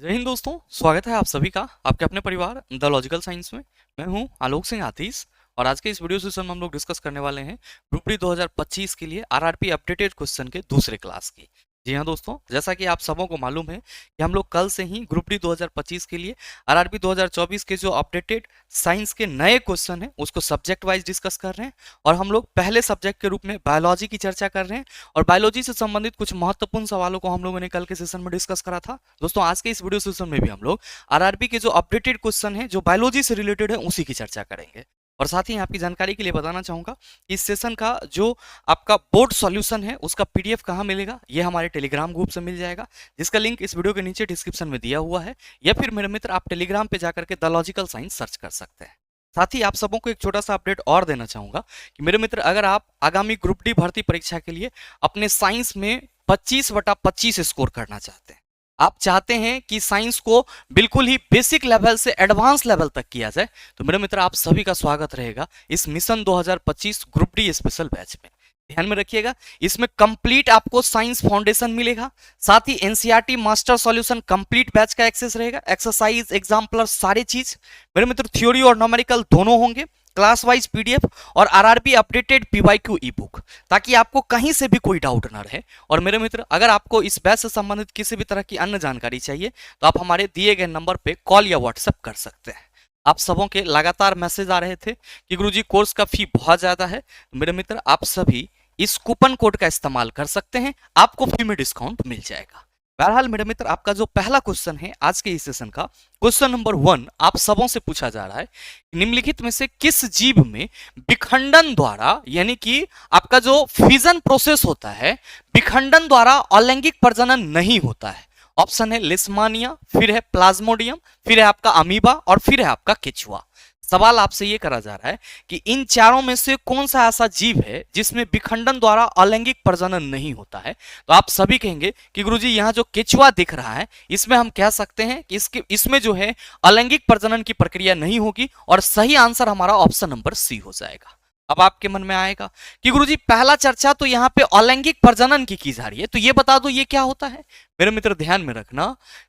जय हिंद दोस्तों, स्वागत है आप सभी का आपके अपने परिवार द लॉजिकल साइंस में। मैं हूं आलोक सिंह आतीश और आज के इस वीडियो सेशन में हम लोग डिस्कस करने वाले हैं ग्रुप डी 2025 के लिए आरआरबी अपडेटेड क्वेश्चन के दूसरे क्लास की। जी हाँ दोस्तों, जैसा कि आप सबों को मालूम है कि हम लोग कल से ही ग्रुप डी 2025 के लिए आरआरबी 2024 के जो अपडेटेड साइंस के नए क्वेश्चन हैं उसको सब्जेक्ट वाइज डिस्कस कर रहे हैं। और हम लोग पहले सब्जेक्ट के रूप में बायोलॉजी की चर्चा कर रहे हैं और बायोलॉजी से संबंधित कुछ महत्वपूर्ण सवालों को हम लोगों ने कल के सेशन में डिस्कस करा था। दोस्तों आज के इस वीडियो सेशन में भी हम लोग आरआरबी के जो अपडेटेड क्वेश्चन है जो बायोलॉजी से रिलेटेड है उसी की चर्चा करेंगे। और साथ ही आपकी जानकारी के लिए बताना चाहूंगा इस सेशन का जो आपका बोर्ड सॉल्यूशन है उसका पीडीएफ कहाँ मिलेगा, ये हमारे टेलीग्राम ग्रुप से मिल जाएगा, जिसका लिंक इस वीडियो के नीचे डिस्क्रिप्शन में दिया हुआ है। या फिर मेरे मित्र आप टेलीग्राम पे जाकर के द लॉजिकल साइंस सर्च कर सकते हैं। साथ ही आप सबों को एक छोटा सा अपडेट और देना चाहूंगा कि मेरे मित्र अगर आप आगामी ग्रुप डी भर्ती परीक्षा के लिए अपने साइंस में 25/25 स्कोर करना चाहते हैं, आप चाहते हैं कि साइंस को बिल्कुल ही बेसिक लेवल से एडवांस लेवल तक किया जाए, तो मेरे मित्र आप सभी का स्वागत रहेगा इस mission 2025 group D special batch में। ध्यान में रखिएगा, इसमें कंप्लीट आपको साइंस फाउंडेशन मिलेगा, साथ ही NCERT master solution complete batch का एक्सेस रहेगा, एक्सरसाइज एग्जाम प्लस सारी चीज मेरे मित्र, थ्योरी और न्यूमेरिकल दोनों होंगे, क्लास वाइज पीडीएफ और RRB updated PYQ e book, ताकि आपको कहीं से भी कोई डाउट ना रहे। और मेरे मित्र अगर आपको इस बैच से संबंधित किसी भी तरह की अन्य जानकारी चाहिए तो आप हमारे दिए गए नंबर पे कॉल या व्हाट्सएप कर सकते हैं। आप सबों के लगातार मैसेज आ रहे थे कि गुरुजी कोर्स का फी बहुत ज्यादा है, तो मेरे मित्र आप सभी इस कूपन कोड का इस्तेमाल कर सकते हैं, आपको फी में डिस्काउंट मिल जाएगा। बहरहाल मेरे मित्र आपका जो पहला क्वेश्चन है आज के इस सेशन का, क्वेश्चन नंबर 1 आप सबों से पूछा जा रहा है, निम्नलिखित में से किस जीव में विखंडन द्वारा यानी कि आपका जो फिजन प्रोसेस होता है विखंडन द्वारा अलैंगिक प्रजनन नहीं होता है। ऑप्शन है लिस्मानिया, फिर है प्लाज्मोडियम, फिर है आपका अमीबा और फिर है आपका केचुआ। सवाल आपसे यह करा जा रहा है कि इन चारों में से कौन सा ऐसा जीव है जिसमें विखंडन द्वारा अलैंगिक प्रजनन नहीं होता है। तो आप सभी कहेंगे कि गुरुजी यहाँ जो केचुआ दिख रहा है इसमें हम कह सकते हैं कि इसमें जो है अलैंगिक प्रजनन की प्रक्रिया नहीं होगी, और सही आंसर हमारा ऑप्शन नंबर सी हो जाएगा। अब आपके मन में आएगा कि गुरुजी पहला चर्चा तो यहाँ पे अलैंगिक प्रजनन की जा रही है, तो ये बता दो ये क्या होता है। मेरे मित्र ध्यान में रखना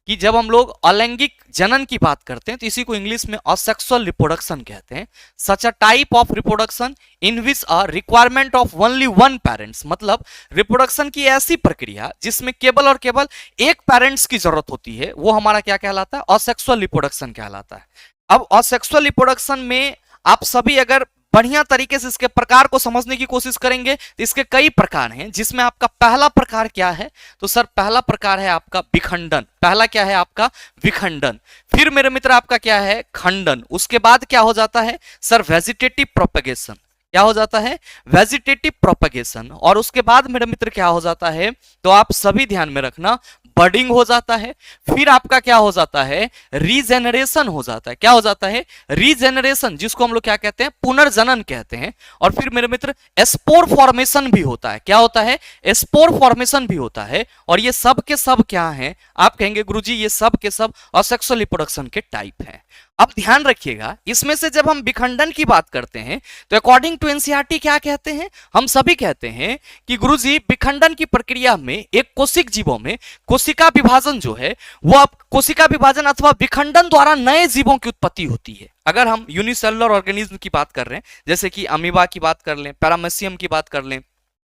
कि जब हम लोग अलैंगिक जनन की बात करते हैं तो इसी को इंग्लिश में असेक्सुअल रिप्रोडक्शन कहते हैं। Such a type of reproduction in which a requirement of only one parents, मतलब रिप्रोडक्शन की ऐसी प्रक्रिया जिसमें केवल और केवल एक पेरेंट्स की जरूरत होती है, वो हमारा क्या कहलाता है, असेक्सुअल रिप्रोडक्शन कहलाता है। अब असेक्सुअल रिप्रोडक्शन में आप सभी अगर बढ़िया तरीके से इसके प्रकार को समझने की कोशिश करेंगे तो इसके कई प्रकार हैं, जिसमें आपका पहला प्रकार क्या है, तो सर पहला प्रकार है आपका विखंडन। पहला क्या है आपका विखंडन। फिर मेरे मित्र आपका क्या है खंडन। उसके बाद क्या हो जाता है सर वेजिटेटिव प्रोपेगेशन। क्या हो जाता है वेजिटेटिव प्रोपेगेशन। और उसके बाद मेरे मित्र क्या हो जाता है, तो आप सभी ध्यान में रखना, बर्डिंग हो जाता है। फिर आपका क्या हो जाता है रीजेनरेशन हो जाता है। क्या हो जाता है रीजेनरेशन, जिसको हम लोग क्या कहते हैं पुनर्जनन कहते हैं। और फिर मेरे मित्र स्पोर फॉर्मेशन भी होता है। क्या होता है स्पोर फॉर्मेशन भी होता है। और ये सब के सब क्या हैं, आप कहेंगे गुरुजी ये सब के सब असेक्सुअल रिप्रोडक्शन के टाइप हैं। अब ध्यान रखिएगा, इसमें से जब हम विखंडन की बात करते हैं तो अकॉर्डिंग टू एनसीईआरटी क्या कहते हैं, हम सभी कहते हैं कि गुरुजी विखंडन की प्रक्रिया में एक कोशिक जीवों में कोशिका विभाजन जो है वो अब कोशिका विभाजन अथवा विखंडन द्वारा नए जीवों की उत्पत्ति होती है। अगर हम यूनिसेलुलर ऑर्गेनिज्म की बात कर रहे हैं, जैसे कि अमीबा की बात कर लें, पैरामेसियम की बात कर लें,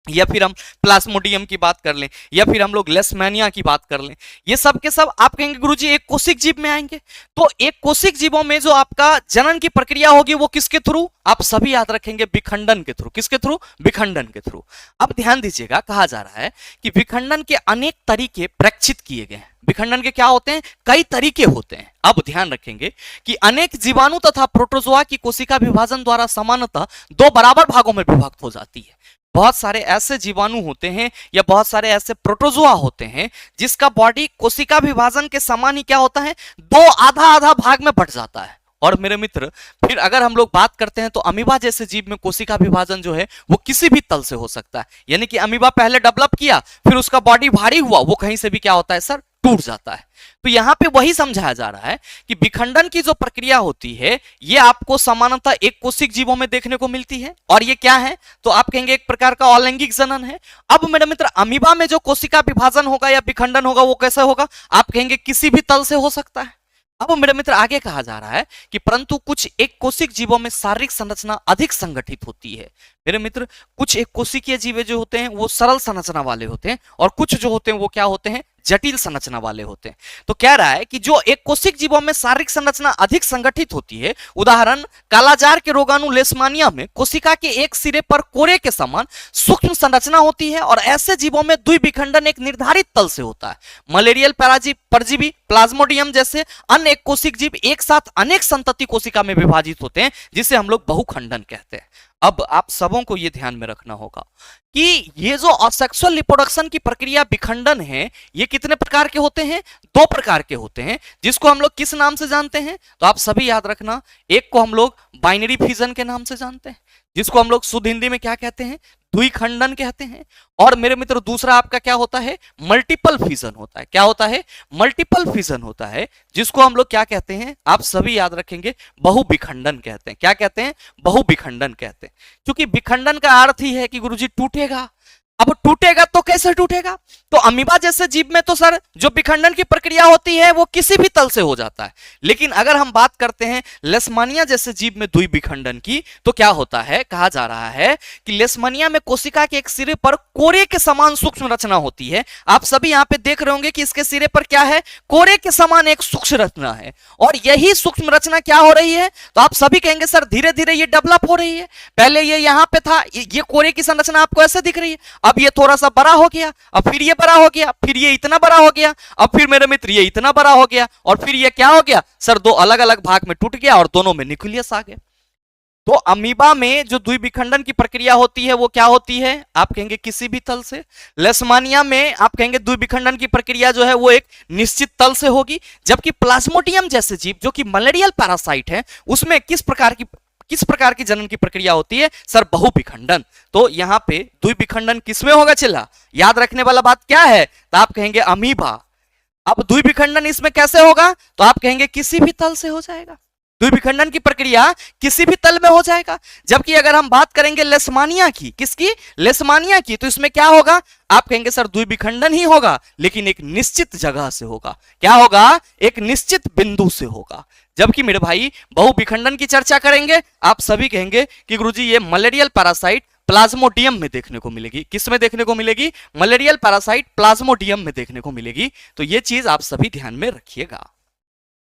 या फिर हम प्लाज्मोडियम की बात कर लें, या फिर हम लोग लेशमैनिया की बात कर लें, ये सब के सब आप कहेंगे गुरुजी एक कोशिक जीव में आएंगे। तो एक कोशिक जीवों में जो आपका जनन की प्रक्रिया होगी वो किसके थ्रू, आप सभी याद रखेंगे विखंडन के थ्रू। किसके थ्रू, विखंडन के थ्रू। अब ध्यान दीजिएगा, कहा जा रहा है कि विखंडन के अनेक तरीके प्रेक्षित किए गए हैं। विखंडन के क्या होते हैं, कई तरीके होते हैं। अब ध्यान रखेंगे कि अनेक जीवाणु तथा प्रोटोजोआ की कोशिका विभाजन द्वारा सामान्यतः दो बराबर भागों में विभक्त हो जाती है। बहुत सारे ऐसे जीवाणु होते हैं या बहुत सारे ऐसे प्रोटोजोआ होते हैं जिसका बॉडी कोशिका विभाजन के समान ही क्या होता है, दो आधा आधा भाग में बट जाता है। और मेरे मित्र फिर अगर हम लोग बात करते हैं तो अमीबा जैसे जीव में कोशिका विभाजन जो है वो किसी भी तल से हो सकता है। यानी कि अमीबा पहले डेवलप किया, फिर उसका बॉडी भारी हुआ, वो कहीं से भी क्या होता है सर टूट जाता है। तो यहां पे वही समझाया जा रहा है कि विखंडन की जो प्रक्रिया होती है ये आपको सामान्यतः एक कोशिक जीवों में देखने को मिलती है। और ये क्या है, तो आप कहेंगे एक प्रकार का अलैंगिक जनन है। अब मेरे मित्र अमीबा में जो कोशिका विभाजन होगा या विखंडन होगा वो कैसे होगा, आप कहेंगे किसी भी तल से हो सकता है। अब मेरे मित्र आगे कहा जा रहा है कि परंतु कुछ एक कोशिक जीवों में शारीरिक संरचना अधिक संगठित होती है। मेरे मित्र कुछ एक कोशिकीय जीव जो होते हैं वो सरल संरचना वाले होते हैं और कुछ जो होते हैं वो क्या होते हैं, जटिल संरचना वाले होते हैं। तो कह रहा है कि जो एक कोशिक जीवों में शारीरिक संरचना अधिक संगठित होती है, उदाहरण कालाजार के रोगाणु लेशमानिया में कोशिका के एक सिरे पर कोरे के समान सूक्ष्म संरचना होती है और ऐसे जीवों में द्विविखंडन एक निर्धारित तल से होता है। मलेरियल परजीवी प्लाज्मोडियम जैसे अन्य एक कोशिक जीव एक साथ अनेक संतति कोशिका में विभाजित होते हैं जिसे हम लोग बहुखंडन कहते हैं। अब आप सबों को यह ध्यान में रखना होगा कि ये जो असेक्सुअल रिप्रोडक्शन की प्रक्रिया विखंडन है ये कितने प्रकार के होते हैं, दो प्रकार के होते हैं, जिसको हम लोग किस नाम से जानते हैं, तो आप सभी याद रखना, एक को हम लोग बाइनरी फिजन के नाम से जानते हैं जिसको हम लोग शुद्ध हिंदी में क्या कहते हैं, द्विखंडन कहते हैं। और मेरे मित्र दूसरा आपका क्या होता है, मल्टीपल फिजन होता है। क्या होता है, मल्टीपल फिजन होता है जिसको हम लोग क्या कहते हैं, आप सभी याद रखेंगे, बहुविखंडन कहते हैं। क्या कहते हैं, बहुविखंडन कहते हैं। क्योंकि विखंडन का अर्थ ही है कि गुरुजी टूटेगा। अब टूटेगा तो कैसे टूटेगा, तो अमीबा जैसे जीव में तो सर जो विखंडन की प्रक्रिया होती है वो किसी भी तल से हो जाता है, लेकिन अगर हम बात करते हैं लेशमानिया जैसे जीव में द्विविखंडन की तो क्या होता है, कहा जा रहा है कि लेशमानिया में कोशिका के एक सिरे पर कोरे के समान सूक्ष्म रचना होती है। आप सभी यहां पे देख रहे होंगे कि इसके सिरे पर क्या है, कोरे के समान एक सूक्ष्म रचना है और यही सूक्ष्म रचना क्या हो रही है, तो आप सभी कहेंगे सर धीरे धीरे ये डेवलप हो रही है। पहले ये यहां पे था, ये कोरे की संरचना आपको ऐसे दिख रही है, अब ये थोड़ा सा बड़ा हो गया, अब फिर ये बड़ा हो गया, फिर ये इतना बड़ा हो गया, अब फिर मेरे मित्र ये इतना बड़ा हो गया और फिर ये क्या हो गया सर, दो अलग अलग भाग में टूट गया और दोनों में न्यूक्लियस आ गया। तो अमीबा में जो द्विविखंडन की प्रक्रिया होती है वो क्या होती है, आप कहेंगे किसी भी तल से। लेशमानिया में आप कहेंगे द्विविखंडन की प्रक्रिया जो है वो एक निश्चित तल से होगी, जबकि प्लाज्मोडियम जैसे जीव जो कि मलेरियल पैरासाइट है उसमें किस प्रकार की जनन की प्रक्रिया होती है, सर बहुविखंडन। तो यहां पे द्विविखंडन किसमें होगा चिल्ला, याद रखने वाला बात क्या है, तो आप कहेंगे अमीबा। अब द्विविखंडन इसमें कैसे होगा, तो आप कहेंगे किसी भी तल से हो जाएगा, द्विविखंडन की प्रक्रिया किसी भी तल में हो जाएगा। जबकि अगर हम बात करेंगे लेशमानिया की, किसकी, लेशमानिया की, तो इसमें क्या होगा, आप कहेंगे सर द्विविखंडन ही होगा लेकिन एक निश्चित जगह से होगा। क्या होगा, एक निश्चित बिंदु से होगा। जबकि मेरे भाई बहुविखंडन की चर्चा करेंगे, आप सभी कहेंगे कि गुरुजी ये मलेरियल पैरासाइट प्लाज्मोडियम में देखने को मिलेगी। किस में देखने को मिलेगी, मलेरियल पैरासाइट प्लाज्मोडियम में देखने को मिलेगी। तो ये चीज आप सभी ध्यान में रखिएगा।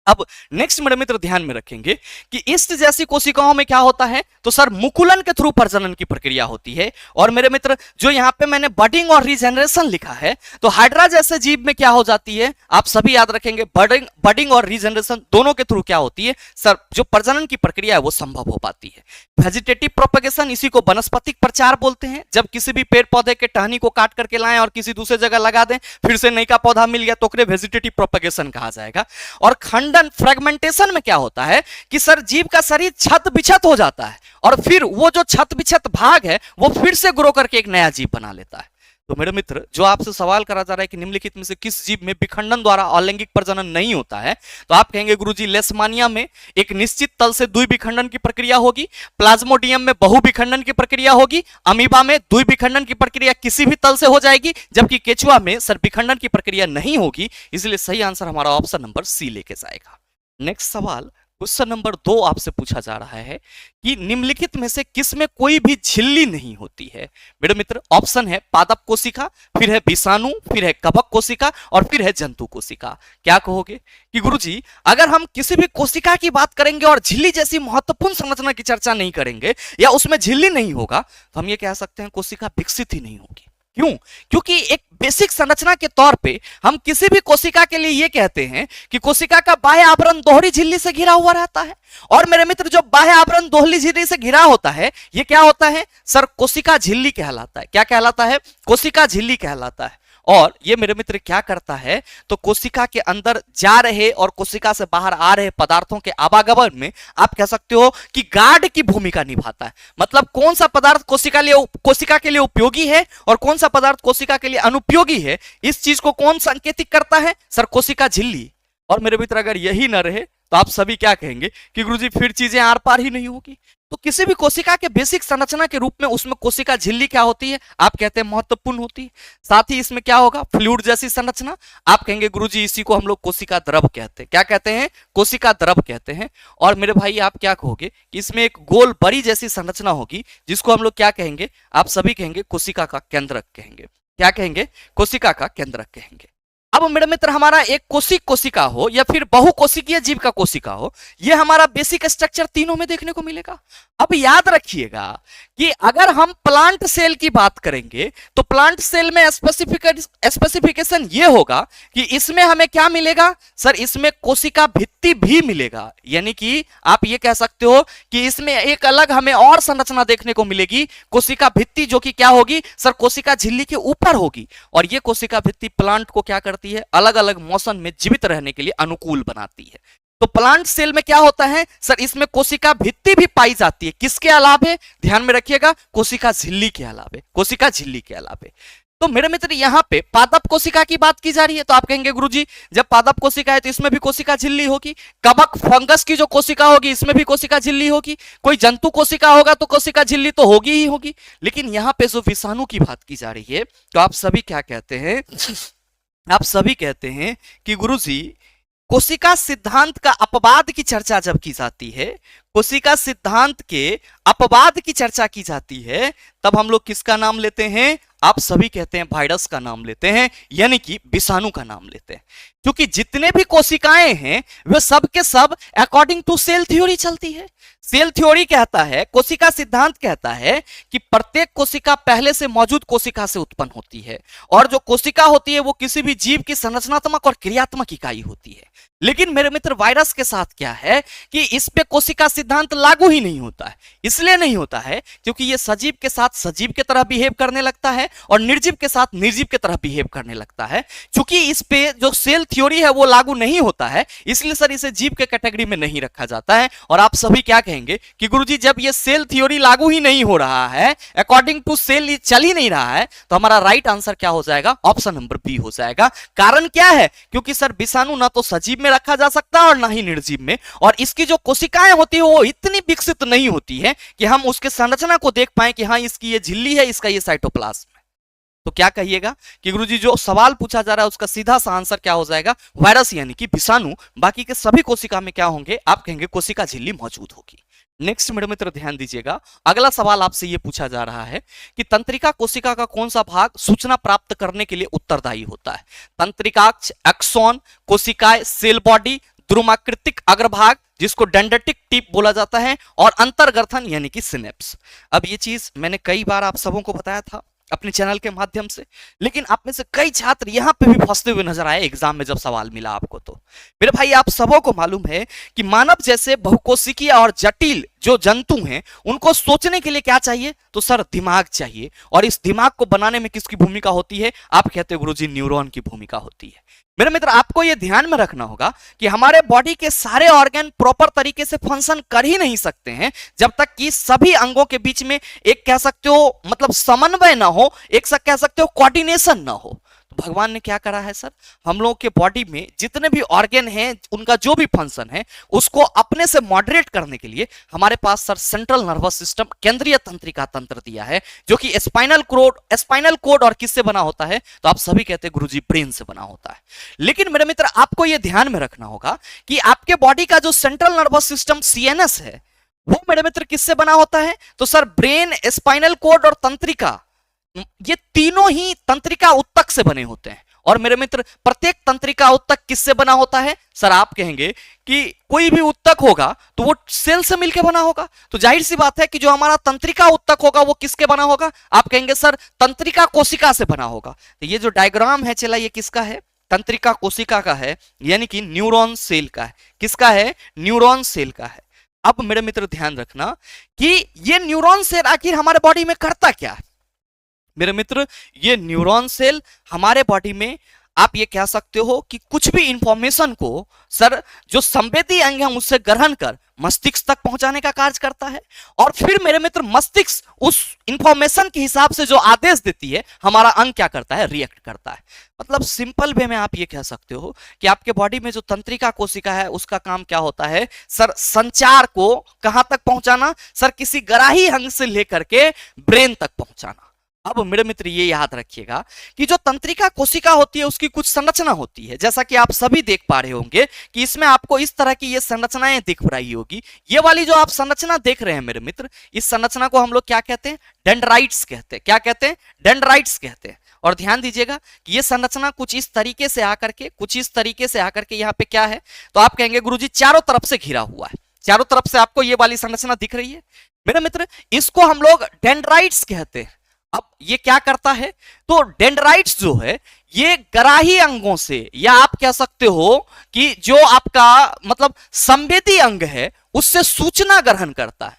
अब नेक्स्ट मेरे मित्र ध्यान में रखेंगे कि ईस्ट जैसी कोशिकाओं में क्या होता है, तो सर मुकुलन के थ्रू प्रजनन की प्रक्रिया होती है। और मेरे मित्र जो यहां पे मैंने बडिंग और रीजेनरेशन लिखा है, तो हाइड्रा जैसे जीव में क्या हो जाती है, आप सभी याद रखेंगे, बडिंग और रीजेनरेशन दोनों के थ्रू क्या होती है, सर जो प्रजनन की प्रक्रिया है वो संभव हो पाती है। वेजिटेटिव प्रोपेगेशन, इसी को वनस्पतिक प्रचार बोलते हैं। जब किसी भी पेड़ पौधे के टहनी को काट करके लाएं और किसी दूसरे जगह लगा दें, फिर से नई का पौधा मिल गया, तो वेजिटेटिव प्रोपेगेशन कहा जाएगा। और खंडन फ्रेगमेंटेशन में क्या होता है कि सर जीव का शरीर छत बिछत हो जाता है और फिर वो जो छत बिछत भाग है वो फिर से ग्रो करके एक नया जीव बना लेता है। तो मेरे मित्र जो आपसे सवाल करा जा रहा है कि निम्नलिखित में से किस जीव में विखंडन द्वारा अलैंगिक प्रजनन नहीं होता है, तो आप कहेंगे गुरुजी लेशमानिया में एक निश्चित तल से द्विविखंडन की प्रक्रिया होगी, प्लाज्मोडियम में बहुविखंडन की प्रक्रिया होगी, अमीबा में द्विविखंडन की प्रक्रिया किसी भी तल से हो जाएगी, जबकि केचुआ में सर विखंडन की प्रक्रिया नहीं होगी। इसलिए सही आंसर हमारा ऑप्शन नंबर सी लेके जाएगा। नेक्स्ट सवाल क्वेश्चन नंबर 2 आपसे पूछा जा रहा है कि निम्नलिखित में से किस में कोई भी झिल्ली नहीं होती है। मेरे मित्र ऑप्शन है पादप कोशिका, फिर है विषाणु, फिर है कवक कोशिका और फिर है जंतु कोशिका। क्या कहोगे कि गुरुजी अगर हम किसी भी कोशिका की बात करेंगे और झिल्ली जैसी महत्वपूर्ण संरचना की चर्चा नहीं करेंगे या उसमें झिल्ली नहीं होगा, तो हम ये कह सकते हैं कोशिका विकसित ही नहीं होगी। क्यों, क्योंकि एक बेसिक संरचना के तौर पे हम किसी भी कोशिका के लिए ये कहते हैं कि कोशिका का बाह्य आवरण दोहरी झिल्ली से घिरा हुआ रहता है। और मेरे मित्र जो बाह्य आवरण दोहरी झिल्ली से घिरा होता है ये क्या होता है, सर कोशिका झिल्ली कहलाता है। क्या कहलाता है, कोशिका झिल्ली कहलाता है। और ये मेरे मित्र क्या करता है, तो कोशिका के अंदर जा रहे और कोशिका से बाहर आ रहे पदार्थों के आवागमन में आप कह सकते हो कि गार्ड की भूमिका निभाता है। मतलब कौन सा पदार्थ कोशिका के लिए उपयोगी है और कौन सा पदार्थ कोशिका के लिए अनुपयोगी है, इस चीज को कौन संकेतित करता है, सर कोशिका झिल्ली। और मेरे मित्र अगर यही ना रहे तो आप सभी क्या कहेंगे कि गुरुजी फिर चीजें आर पार ही नहीं होगी। तो किसी भी कोशिका के बेसिक संरचना के रूप में उसमें कोशिका झिल्ली क्या होती है, आप कहते हैं महत्वपूर्ण होती है। साथ ही इसमें क्या होगा, फ्लूइड जैसी संरचना, आप कहेंगे गुरुजी इसी को हम लोग कोशिका द्रव कहते हैं। क्या कहते हैं, कोशिका द्रव कहते हैं। और मेरे भाई आप क्या कहोगे कि इसमें एक गोल बड़ी जैसी संरचना होगी जिसको हम लोग क्या कहेंगे, आप सभी कहेंगे कोशिका का केंद्रक कहेंगे। क्या कहेंगे, कोशिका का केंद्रक कहेंगे। अब मेरे मित्र हमारा एक कोशिका हो या फिर बहुकोशिकीय जीव का कोशिका हो, यह हमारा बेसिक स्ट्रक्चर तीनों में देखने को मिलेगा। अब याद रखिएगा कि अगर हम प्लांट सेल की बात करेंगे तो प्लांट सेल में स्पेसिफिकेशन यह होगा कि इसमें हमें क्या मिलेगा, सर इसमें कोशिका भित्ति भी मिलेगा। यानी कि आप ये कह सकते हो कि इसमें एक अलग हमें और संरचना देखने को मिलेगी, कोशिका भित्ति, जो कि क्या होगी, सर कोशिका झिल्ली के ऊपर होगी। और ये कोशिका भित्ति प्लांट को क्या करती है, अलग अलग मौसम में जीवित रहने के लिए अनुकूल बनाती है। तो प्लांट सेल में क्या होता है, सर इसमें कोशिका भित्ति भी पाई जाती है, किसके अलावे, ध्यान में रखिएगा, कोशिका झिल्ली के अलावे, कोशिका झिल्ली के अलावे। तो मेरे मित्र यहाँ पे पादप कोशिका की बात की जा रही है, तो आप कहेंगे गुरुजी जब पादप कोशिका है तो इसमें भी कोशिका झिल्ली होगी। कवक फंगस की जो कोशिका होगी इसमें भी कोशिका झिल्ली होगी। कोई जंतु कोशिका होगा तो कोशिका झिल्ली तो होगी ही होगी। लेकिन यहाँ पे जो विषाणु की बात की जा रही है तो आप सभी क्या कहते हैं, आप सभी कहते हैं कि गुरुजी कोशिका सिद्धांत का अपवाद की चर्चा जब की जाती है, कोशिका सिद्धांत के अपवाद की चर्चा की जाती है, तब हम लोग किसका नाम लेते हैं, आप सभी कहते हैं वायरस का नाम लेते हैं, यानी कि विषाणु का नाम लेते हैं। क्योंकि जितने भी कोशिकाएं हैं वे सब के सब अकॉर्डिंग टू सेल थ्योरी चलती है। सेल थ्योरी कहता है, कोशिका सिद्धांत कहता है कि प्रत्येक कोशिका पहले से मौजूद कोशिका से उत्पन्न होती है और जो कोशिका होती है वो किसी भी जीव की संरचनात्मक और क्रियात्मक इकाई होती है। लेकिन मेरे मित्र वायरस के साथ क्या है कि इस पे कोशिका सिद्धांत लागू ही नहीं होता है। इसलिए नहीं होता है क्योंकि ये सजीव के साथ सजीव की तरह बिहेव करने लगता है और निर्जीव के साथ निर्जीव की तरह बिहेव करने लगता है। क्योंकि इस पे जो सेल थ्योरी है वो लागू नहीं होता है, इसलिए सर इसे जीव के कैटेगरी में नहीं रखा जाता है। और आप सभी क्या कहेंगे कि गुरुजी जब ये सेल थ्योरी लागू ही नहीं हो रहा है, अकॉर्डिंग टू सेल चल ही नहीं रहा है, तो हमारा राइट आंसर क्या हो जाएगा, ऑप्शन नंबर बी हो जाएगा। कारण क्या है, क्योंकि सर विषाणु ना तो सजीव में रखा जा सकता और ना ही निर्जीव में, और इसकी जो कोशिकाएं होती है वो इतनी विकसित नहीं होती है कि हम उसके संरचना को देख पाए कि हाँ इसकी ये झिल्ली है, इसका ये साइटोप्लाज्म है। तो क्या कहिएगा कि गुरुजी जो सवाल पूछा जा रहा है उसका सीधा सा आंसर क्या हो जाएगा, वायरस यानी कि विषाणु। बाकी के सभी कोशिका में क्या होंगे, आप कहेंगे कोशिका झिल्ली मौजूद होगी। नेक्स्ट मेरे मित्र ध्यान दीजिएगा, अगला सवाल आपसे यह पूछा जा रहा है कि तंत्रिका कोशिका का कौन सा भाग सूचना प्राप्त करने के लिए उत्तरदायी होता है। तंत्रिकाक्ष, एक्सॉन, कोशिकाएं, सेल बॉडी, द्रुमाकृतिक अग्रभाग जिसको डेंड्रिटिक टिप बोला जाता है, और अंतर्गर्थन यानी कि सिनेप्स। अब ये चीज मैंने कई बार आप सबों को बताया था अपने चैनल के माध्यम से, लेकिन आप में से कई छात्र यहां पे भी फंसते हुए नजर आए एग्जाम में जब सवाल मिला आपको। तो मेरे भाई आप सबों को मालूम है कि मानव जैसे बहुकोशिकीय और जटिल जो जंतु हैं उनको सोचने के लिए क्या चाहिए, तो सर दिमाग चाहिए। और इस दिमाग को बनाने में किसकी भूमिका होती है, आप कहते हैं गुरुजी न्यूरॉन की भूमिका होती है। मेरे मित्र आपको यह ध्यान में रखना होगा कि हमारे बॉडी के सारे ऑर्गन प्रॉपर तरीके से फंक्शन कर ही नहीं सकते हैं जब तक कि सभी अंगों के बीच में एक कह सकते हो मतलब समन्वय ना हो, एक कह सकते हो कोऑर्डिनेशन ना हो। तो भगवान ने क्या करा है सर, हम लोगों के बॉडी में जितने भी ऑर्गन हैं उनका जो भी फंक्शन है उसको अपने से मॉडरेट करने के लिए हमारे पास सर सेंट्रल नर्वस सिस्टम, केंद्रीय तंत्रिका तंत्र दिया है, जो कि स्पाइनल कोड और किससे बना होता है, तो आप सभी कहते हैं गुरुजी ब्रेन से बना होता है। लेकिन मेरे मित्र आपको यह ध्यान में रखना होगा कि आपके बॉडी का जो सेंट्रल नर्वस सिस्टम सीएनएस है वो मेरे मित्र किससे बना होता है, तो सर ब्रेन, स्पाइनल कोड और तंत्रिका, ये तीनों ही तंत्रिका उत्तक से बने होते हैं। और मेरे मित्र प्रत्येक तंत्रिका उत्तक किससे बना होता है, सर आप कहेंगे कि कोई भी उत्तक होगा तो वो सेल से मिलकर बना होगा। तो जाहिर सी बात है कि जो हमारा तंत्रिका उत्तक होगा वो किसके बना होगा, आप कहेंगे सर तंत्रिका कोशिका से बना होगा। तो ये जो डायग्राम है चला ये किसका है, तंत्रिका कोशिका का है, यानी कि न्यूरॉन सेल का है। किसका है, न्यूरॉन सेल का है। अब मेरे मित्र ध्यान रखना कि ये न्यूरॉन सेल आखिर हमारे बॉडी में करता क्या है। मेरे मित्र ये न्यूरॉन सेल हमारे बॉडी में आप ये कह सकते हो कि कुछ भी इंफॉर्मेशन को सर जो संवेदी अंग है उससे ग्रहण कर मस्तिष्क तक पहुंचाने का कार्य करता है और फिर मेरे मित्र मस्तिष्क उस इंफॉर्मेशन के हिसाब से जो आदेश देती है हमारा अंग क्या करता है, रिएक्ट करता है। मतलब सिंपल वे में आप ये कह सकते हो कि आपके बॉडी में जो तंत्रिका कोशिका है उसका काम क्या होता है सर, संचार को कहां तक पहुंचाना सर, किसी ग्राही अंग से लेकर के ब्रेन तक पहुंचाना। अब मेरे मित्र ये याद रखिएगा कि जो तंत्रिका कोशिका होती है उसकी कुछ संरचना होती है, जैसा कि आप सभी देख पा रहे होंगे कि इसमें आपको इस तरह की ये संरचनाएं दिख रही होगी। ये वाली जो आप संरचना देख रहे हैं मेरे मित्र, इस संरचना को हम लोग क्या कहते हैं, डेंड्राइट्स कहते हैं। क्या कहते हैं, डेंड्राइट्स कहते हैं। और ध्यान दीजिएगा कि ये संरचना कुछ इस तरीके से आकर के यहाँ पे क्या है, तो आप कहेंगे गुरुजी चारों तरफ से घिरा हुआ है, चारों तरफ से आपको ये वाली संरचना दिख रही है मेरे मित्र, इसको हम लोग डेंड्राइट्स कहते हैं। अब ये क्या करता है, तो डेंड्राइट्स जो है ये ग्राही अंगों से, या आप कह सकते हो कि जो आपका मतलब संवेदी अंग है उससे सूचना ग्रहण करता है।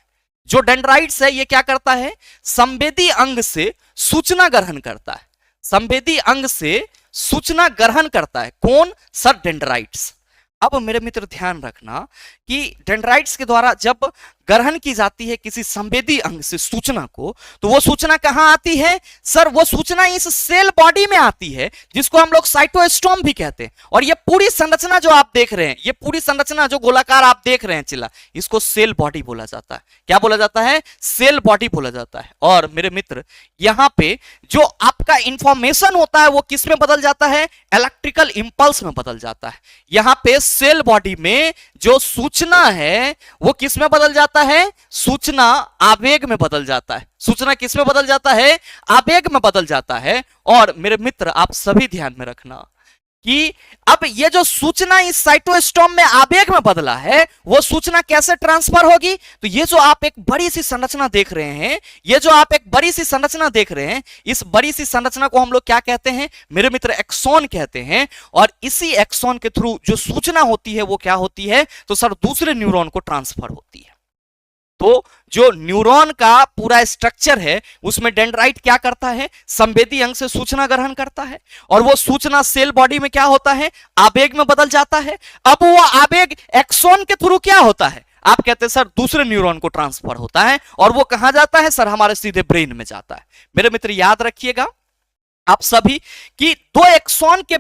जो डेंड्राइट्स है ये क्या करता है, संवेदी अंग से सूचना ग्रहण करता है, संवेदी अंग से सूचना ग्रहण करता है। कौन सर, डेंड्राइट्स। अब मेरे मित्र ध्यान रखना कि डेंड्राइट्स के द्वारा जब ग्रहण की जाती है किसी संवेदी अंग से सूचना को, तो वो सूचना कहां आती है सर, वो सूचना इस सेल बॉडी में आती है जिसको हम लोग साइटोस्टोम भी कहते हैं। और ये पूरी संरचना जो आप देख रहे हैं, ये पूरी संरचना जो गोलाकार आप देख रहे हैं चिल्ला, इसको सेल बॉडी बोला जाता है। क्या बोला जाता है, सेल बॉडी बोला जाता है। और मेरे मित्र यहां पे जो आपका इंफॉर्मेशन होता है वो किस में बदल जाता है, इलेक्ट्रिकल इंपल्स में बदल जाता है। यहां पे सेल बॉडी में जो सूचना है वो किस में बदल जाता है, सूचना आवेग में बदल जाता है। सूचना किस में बदल जाता है, आवेग में बदल जाता है। और मेरे मित्र आप सभी ध्यान में रखना कि अब ये जो सूचना इस साइटोस्टोम में आवेग में बदला है वो सूचना कैसे ट्रांसफर होगी, तो ये जो आप एक बड़ी सी संरचना देख रहे हैं, ये जो आप एक बड़ी सी संरचना देख रहे हैं, इस बड़ी सी संरचना को हम लोग क्या कहते हैं मेरे मित्र, एक्सॉन कहते हैं। और इसी एक्सॉन के थ्रू जो सूचना होती है वो क्या होती है, तो सर दूसरे न्यूरॉन को ट्रांसफर होती है। तो जो न्यूरॉन का पूरा स्ट्रक्चर है उसमें डेंड्राइट क्या करता है, संवेदी अंग से सूचना ग्रहण करता है और वो सूचना सेल बॉडी में क्या होता है, आवेग में बदल जाता है। अब वो आवेग एक्सॉन के थ्रू क्या होता है, आप कहते हैं सर दूसरे न्यूरॉन को ट्रांसफर होता है और वो कहां जाता है सर, हमारे सीधे ब्रेन में जाता है। मेरे मित्र याद रखिएगा आप सभी कि दो एक्सॉन के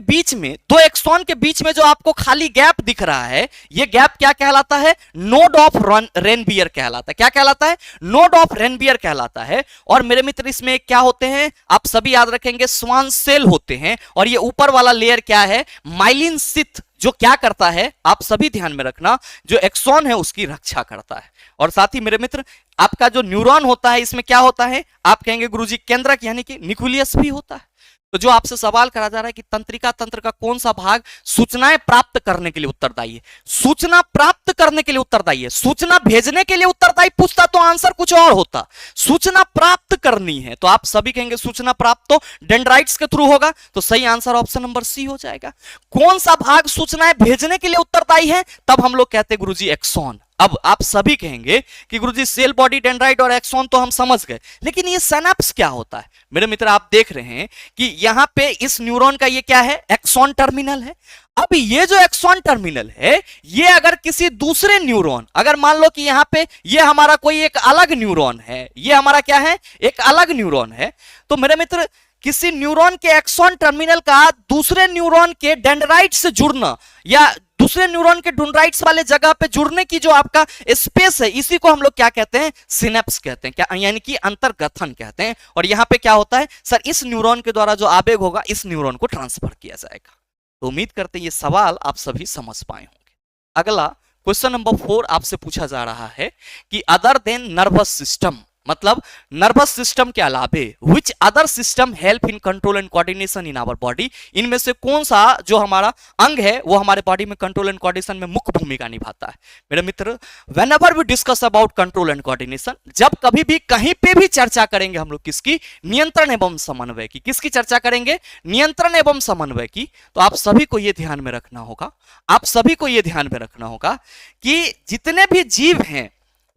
बीच में जो आपको खाली गैप दिख रहा है, ये गैप क्या कहलाता है, नोड ऑफ रेनबियर कहलाता है। क्या कहलाता है, नोड ऑफ रेनबियर कहलाता है। और मेरे मित्र इसमें क्या होते हैं, आप सभी याद रखेंगे, स्वान सेल होते हैं। और ये ऊपर वाला लेयर क्या है, माइलिन शीथ, जो क्या करता है आप सभी ध्यान में रखना, जो एक्सॉन है उसकी रक्षा करता है। और साथ ही मेरे मित्र आपका जो न्यूरॉन होता है इसमें क्या होता है, आप कहेंगे गुरुजी केंद्रक यानी कि न्यूक्लियस भी होता है। तो जो आपसे सवाल करा जा रहा है कि तंत्रिका तंत्र का कौन सा भाग सूचनाएं प्राप्त करने के लिए उत्तरदायी है, सूचना प्राप्त करने के लिए उत्तरदायी है, सूचना भेजने के लिए उत्तरदायी पूछता तो आंसर कुछ और होता। सूचना प्राप्त करनी है तो आप सभी कहेंगे सूचना प्राप्त तो डेंड्राइट्स के थ्रू होगा, तो सही आंसर ऑप्शन नंबर सी हो जाएगा। कौन सा भाग सूचनाएं भेजने के लिए उत्तरदायी है, तब हम लोग कहते हैं गुरुजी एक्सॉन। अब आप सभी कहेंगे कि गुरुजी सेल बॉडी, डेंड्राइट और एक्सॉन तो हम समझ गए, लेकिन ये सिनेप्स क्या होता है। मेरे मित्र आप देख रहे हैं कि यहां पे इस न्यूरॉन का ये क्या है, एक्सॉन टर्मिनल है। अब ये जो एक्सॉन टर्मिनल है, ये अगर किसी दूसरे न्यूरॉन, अगर मान लो कि यहां पे ये हमारा कोई एक अलग न्यूरॉन है, ये हमारा क्या है, एक अलग न्यूरॉन है, तो मेरे मित्र किसी न्यूरॉन के एक्सॉन टर्मिनल का दूसरे न्यूरॉन के डेंड्राइट से जुड़ना या दूसरे न्यूरॉन के डेंड्राइट्स वाले जगह पे जुड़ने की जो आपका स्पेस है, इसी को हम लोग क्या कहते हैं, सिनेप्स कहते हैं, क्या यानी कि अंतर्गठन कहते हैं। और यहां पे क्या होता है सर, इस न्यूरॉन के द्वारा जो आवेग होगा इस न्यूरॉन को ट्रांसफर किया जाएगा। तो उम्मीद करते हैं ये सवाल आप सभी समझ पाए होंगे। अगला क्वेश्चन नंबर 4 आपसे पूछा जा रहा है कि अदर देन नर्वस सिस्टम, मतलब नर्वस सिस्टम के अलावे which other system help in control and coordination in our body, इनमें से कौन सा जो हमारा अंग है वो हमारे बॉडी में कंट्रोल एंड कोऑर्डिनेशन में मुख्य भूमिका निभाता है। मेरे मित्र whenever we discuss about control and coordination, जब कभी भी कहीं पे भी चर्चा करेंगे हम लोग किसकी, नियंत्रण एवं समन्वय की। किसकी चर्चा करेंगे, नियंत्रण एवं समन्वय की। तो आप सभी को यह ध्यान में रखना होगा, आप सभी को यह ध्यान में रखना होगा कि जितने भी जीव हैं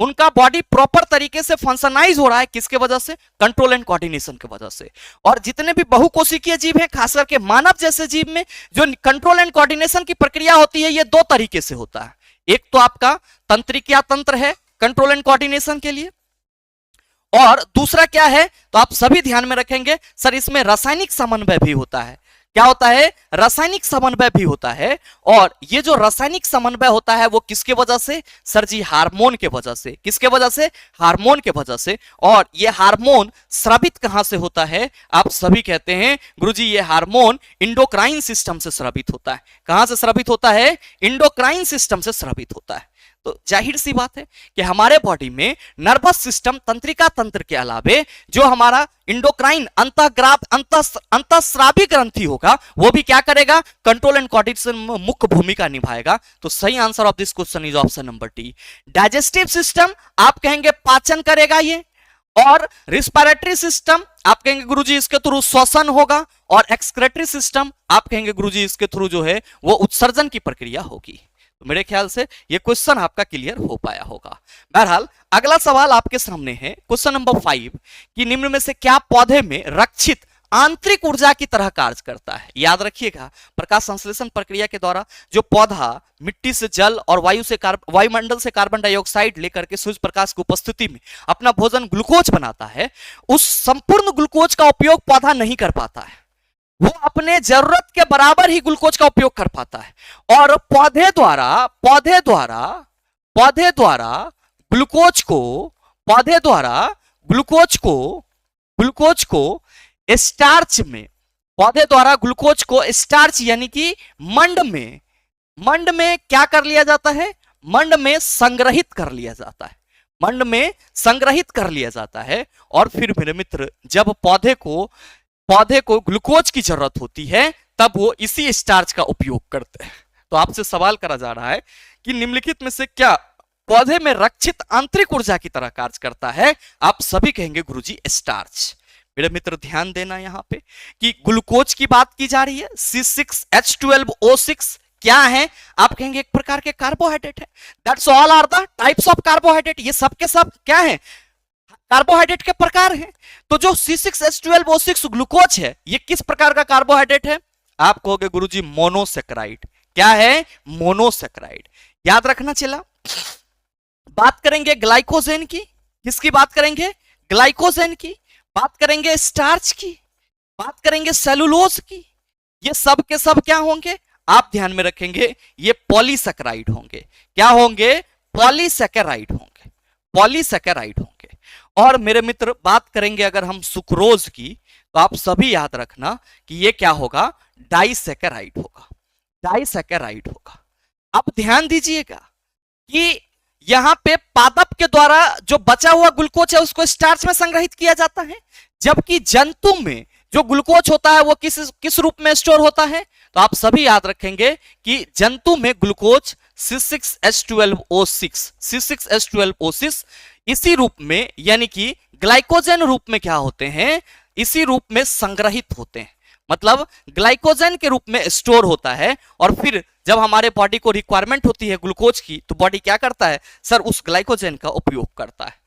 उनका बॉडी प्रॉपर तरीके से फंक्शनाइज हो रहा है, किसके वजह से? कंट्रोल एंड कोऑर्डिनेशन की वजह से। और जितने भी बहुकोशिकीय जीव हैं, खास करके मानव जैसे जीव में जो कंट्रोल एंड कोऑर्डिनेशन की प्रक्रिया होती है, ये दो तरीके से होता है। एक तो आपका तंत्रिका तंत्र है कंट्रोल एंड कोऑर्डिनेशन के लिए, और दूसरा क्या है? तो आप सभी ध्यान में रखेंगे सर, इसमें रासायनिक समन्वय भी होता है। क्या होता है? रासायनिक समन्वय भी होता है। और ये जो रासायनिक समन्वय होता है वो किसके वजह से? सर जी, हार्मोन के वजह से। किसके वजह से? हार्मोन के वजह से। और ये हार्मोन स्रावित कहां से होता है? आप सभी कहते हैं गुरुजी ये हार्मोन इंडोक्राइन सिस्टम से स्रावित होता है। कहां से स्रावित होता है? इंडोक्राइन सिस्टम से स्रावित होता है। तो जाहिर सी बात है कि हमारे बॉडी में नर्वस सिस्टम, तंत्रिका तंत्र के अलावे जो हमारा इंडोक्राइन अंतःस्रावी ग्रंथि होगा, वो भी क्या करेगा? कंट्रोल एंड कोऑर्डिनेशन में मुख्य भूमिका निभाएगा। तो सही answer of this question is option number D. Digestive system आप कहेंगे पाचन करेगा ये, और रिस्पिरेटरी सिस्टम आप कहेंगे गुरुजी इसके थ्रू श्वसन होगा, और एक्सक्रेटरी सिस्टम आप कहेंगे गुरुजी इसके थ्रू जो है वो उत्सर्जन की प्रक्रिया होगी। तो मेरे ख्याल से ये क्वेश्चन आपका क्लियर हो पाया होगा। बहरहाल अगला सवाल आपके सामने है, क्वेश्चन नंबर 5 कि निम्न में से क्या पौधे में रक्षित आंतरिक ऊर्जा की तरह कार्य करता है? याद रखिएगा, प्रकाश संश्लेषण प्रक्रिया के द्वारा जो पौधा मिट्टी से जल और वायुमंडल से कार्बन डाइऑक्साइड लेकर के सूर्य प्रकाश की उपस्थिति में अपना भोजन ग्लूकोज बनाता है, उस संपूर्ण ग्लूकोज का उपयोग पौधा नहीं कर पाता है। वो अपने जरूरत के बराबर ही ग्लूकोज का उपयोग कर पाता है, और पौधे द्वारा ग्लूकोज को स्टार्च में, पौधे द्वारा ग्लूकोज को स्टार्च यानी कि मंड में क्या कर लिया जाता है? मंड में संग्रहित कर लिया जाता है। मंड में संग्रहित कर लिया जाता है। और फिर मेरे मित्र, जब पौधे को ग्लूकोज की जरूरत होती है तब वो इसी स्टार्च का उपयोग करते हैं। तो आपसे सवाल करा जा रहा है कि निम्नलिखित में से क्या पौधे में रक्षित आंतरिक ऊर्जा की तरह कार्य करता है? आप सभी कहेंगे गुरुजी स्टार्च। मेरे मित्र ध्यान देना यहां पे कि ग्लूकोज की बात की जा रही है। C6H12O6 क्या है? आप कहेंगे एक प्रकार के कार्बोहाइड्रेट है। That's all are the types of carbohydrate. ये सब के सब क्या है? कार्बोहाइड्रेट के प्रकार हैं। तो जो C6H12O6 ग्लूकोज है, ये किस प्रकार का कार्बोहाइड्रेट है? आप कहोगे गुरुजी मोनोसेक्राइड। क्या है? मोनोसेक्राइड। याद रखना चला। बात करेंगे ग्लाइकोजेन की। किसकी बात करेंगे? ग्लाइकोजेन की। बात करेंगे स्टार्च की, बात करेंगे सेलुलोज की। ये सब के सब क्या होंगे? आप ध्यान में रखेंगे, ये पॉलीसेकेराइड होंगे। क्या होंगे? पॉलीसेकेराइड होंगे। पॉलीसेकेराइड होंगे। और मेरे मित्र बात करेंगे अगर हम सुक्रोज की, तो आप सभी याद रखना कि ये क्या होगा? डाइसेकेराइड होगा। डाइसेकेराइड होगा। अब ध्यान दीजिएगा कि यहां पे पादप के द्वारा जो बचा हुआ ग्लूकोज है उसको स्टार्च में संग्रहित किया जाता है, जबकि जंतु में जो ग्लूकोज होता है वो किस रूप में स्टोर होता है? तो आप सभी याद रखेंगे कि जंतु में ग्लूकोज C6H12O6 इसी रूप में यानी कि ग्लाइकोजन रूप में क्या होते हैं? इसी रूप में संग्रहित होते हैं। मतलब ग्लाइकोजन के रूप में स्टोर होता है, और फिर जब हमारे बॉडी को रिक्वायरमेंट होती है ग्लूकोज की, तो बॉडी क्या करता है? सर उस ग्लाइकोजन का उपयोग करता है।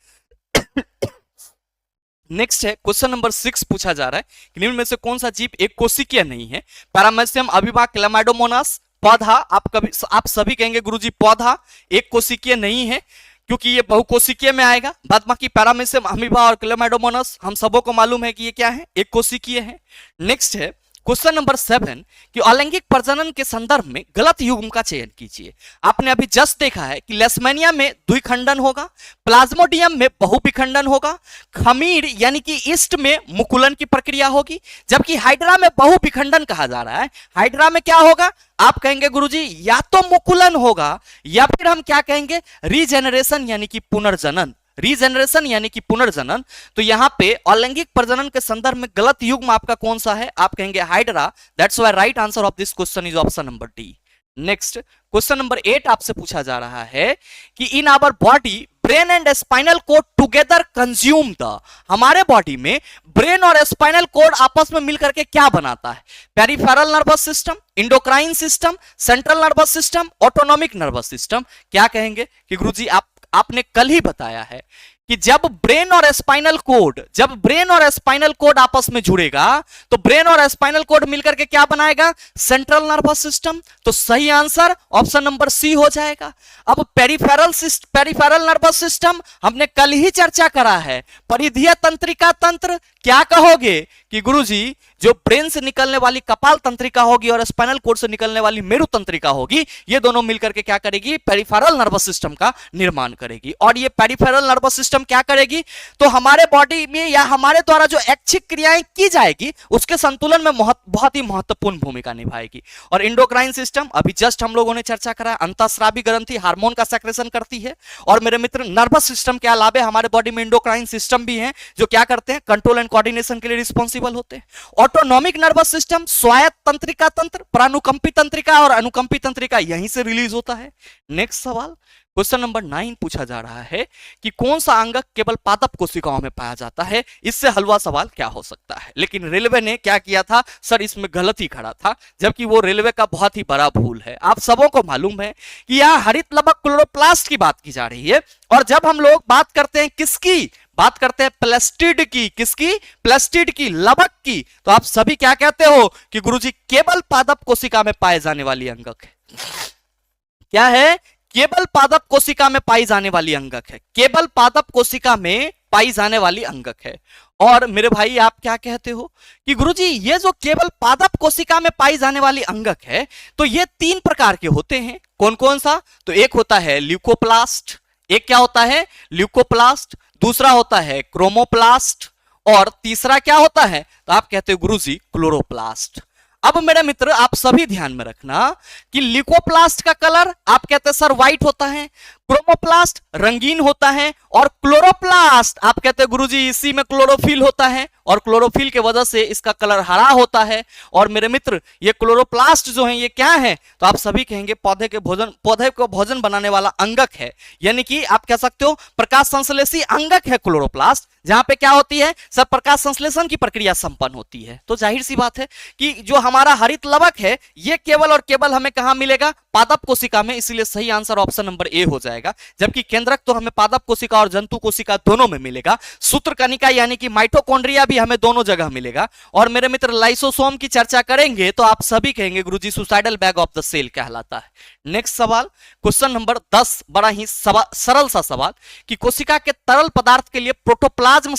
नेक्स्ट है क्वेश्चन नंबर 6 पूछा जा रहा है कि निम्न में से कौन सा जीव एक कोशिकीय नहीं है? पैरामेसियम अविभा क्लैमाइडोमोनास पौधा। आप सभी कहेंगे गुरुजी पौधा एक कोशिकीय नहीं है, क्योंकि ये बहुकोशिकीय में आएगा। बाद बाकी पैरामेसियम अमीबा और क्लैमाइडोमोनास हम सबों को मालूम है कि ये क्या है? एक कोशिकीय है। नेक्स्ट है क्वेश्चन नंबर 7 कि अलैंगिक प्रजनन के संदर्भ में गलत युग्म का चयन कीजिए। आपने अभी जस्ट देखा है कि लेशमैनिया में द्विखंडन होगा, प्लाज्मोडियम में बहुविखंडन होगा, खमीर यानी कि ईस्ट में मुकुलन की प्रक्रिया होगी, जबकि हाइड्रा में बहुविखंडन कहा जा रहा है। हाइड्रा में क्या होगा? आप कहेंगे गुरुजी या तो मुकुलन होगा, या फिर हम क्या कहेंगे? रीजेनरेशन यानी कि पुनर्जनन। रीजेनरेशन यानी कि पुनर्जनन। तो यहां पे अलैंगिक प्रजनन के संदर्भ में गलत युग्म आपका कौन सा है? आप कहेंगे Hydra. That's why right answer of this question is option number D. Next question number 8 आपसे पूछा जा रहा है कि in our body brain and spinal code together consume the. हमारे बॉडी में ब्रेन और स्पाइनल कोड आपस में मिलकर के क्या बनाता है? Peripheral nervous system, endocrine system, central nervous system, autonomic nervous system. क्या कहेंगे कि गुरुजी आपने कल ही बताया है कि जब ब्रेन और स्पाइनल कोड आपस में जुड़ेगा तो ब्रेन और स्पाइनल कोड मिलकर के क्या बनाएगा, सेंट्रल नर्वस सिस्टम। तो सही आंसर ऑप्शन नंबर सी हो जाएगा। अब पेरिफेरल नर्वस सिस्टम हमने कल ही चर्चा करा है, परिधीय तंत्रिका तंत्र। क्या कहोगे कि गुरुजी जो ब्रेन से निकलने वाली कपाल तंत्रिका होगी और स्पाइनल कोड से निकलने वाली मेरु तंत्रिका होगी, ये दोनों मिलकर के क्या करेगी, पेरिफेरल नर्वस सिस्टम का निर्माण करेगी। और ये पेरिफेरल नर्वस सिस्टम क्या करेगी, तो हमारे बॉडी में या हमारे द्वारा जो ऐच्छिक क्रियाएं की जाएगी उसके संतुलन में बहुत ही महत्वपूर्ण भूमिका निभाएगी। और इंडोक्राइन सिस्टम अभी जस्ट हम लोगों ने चर्चा करा, अंतःस्रावी ग्रंथि हार्मोन का सेक्रेशन करती है। और मेरे मित्र, नर्वस सिस्टम के अलावा हमारे बॉडी में इंडोक्राइन सिस्टम भी है जो क्या करते हैं, कंट्रोल एंड कोऑर्डिनेशन के लिए रिस्पॉन्सिबल होते हैं। ऑटोनॉमिक नर्वस सिस्टम, स्वायत्त तंत्रिका तंत्र, प्रानुकंपी तंत्रिका और अनुकंपी तंत्रिका यहीं से रिलीज होता है। नेक्स्ट सवाल, क्वेश्चन नंबर 9 पूछा जा रहा है कि कौन सा अंगक केवल पादप कोशिकाओं में पाया जाता है। इससे हलवा सवाल क्या हो सकता है, लेकिन रेलवे ने क्या किया था सर, इसमें गलत ही खड़ा था, जबकि वो रेलवे का बहुत ही बड़ा भूल है। आप सबों को मालूम है कि यहाँ हरित लवक क्लोरोप्लास्ट की बात की जा रही है। और जब हम लोग बात करते हैं किसकी, बात करते हैं प्लास्टिड की, किसकी, प्लास्टिड की, लवक की, तो आप सभी क्या कहते हो कि गुरुजी केवल पादप कोशिका में पाए जाने वाली अंगक है। क्या है, केवल पादप कोशिका में पाई जाने वाली अंगक है, केवल पादप कोशिका में पाई जाने वाली अंगक है। और मेरे भाई आप क्या कहते हो कि गुरुजी ये जो केवल पादप कोशिका में पाई जाने वाली अंगक है, तो ये 3 प्रकार के होते हैं। कौन कौन सा, तो एक होता है ल्यूकोप्लास्ट, एक क्या होता है, ल्यूकोप्लास्ट, दूसरा होता है क्रोमोप्लास्ट, और तीसरा क्या होता है, तो आप कहते हो गुरुजी क्लोरोप्लास्ट। अब मेरे मित्र आप सभी ध्यान में रखना कि ल्यूकोप्लास्ट का कलर आप कहते हैं सर व्हाइट होता है, क्रोमोप्लास्ट रंगीन होता है, और क्लोरोप्लास्ट आप कहते हैं गुरुजी इसी में क्लोरोफिल होता है और क्लोरोफिल के वजह से इसका कलर हरा होता है। और मेरे मित्र ये क्लोरोप्लास्ट जो है ये क्या है, तो आप सभी कहेंगे पौधे को भोजन बनाने वाला अंगक है, यानी कि आप कह सकते हो प्रकाश संश्लेषी अंगक है क्लोरोप्लास्ट, जहां पे क्या होती है सर, प्रकाश संश्लेषण की प्रक्रिया संपन्न होती है। तो जाहिर सी बात है कि जो हमारा हरित लवक है ये केवल और केवल हमें कहां मिलेगा, पादप कोशिका में, इसीलिए सही आंसर ऑप्शन नंबर ए हो जाएगा। जबकि केंद्रक तो हमें पादप कोशिका और जंतु कोशिका दोनों में मिलेगा, सूत्रकणिका यानी कि माइटोकॉन्ड्रिया भी हमें दोनों जगह मिलेगा। और मेरे मित्र लाइसोसोम की चर्चा करेंगे तो आप सभी कहेंगे गुरुजी suicidal bag of the cell कहलाता है। नेक्स्ट सवाल, क्वेश्चन नंबर 10, बड़ा ही सरल सा सवाल कि कोशिका के तरल पदार्थ के लिए प्रोटोप्लाज्म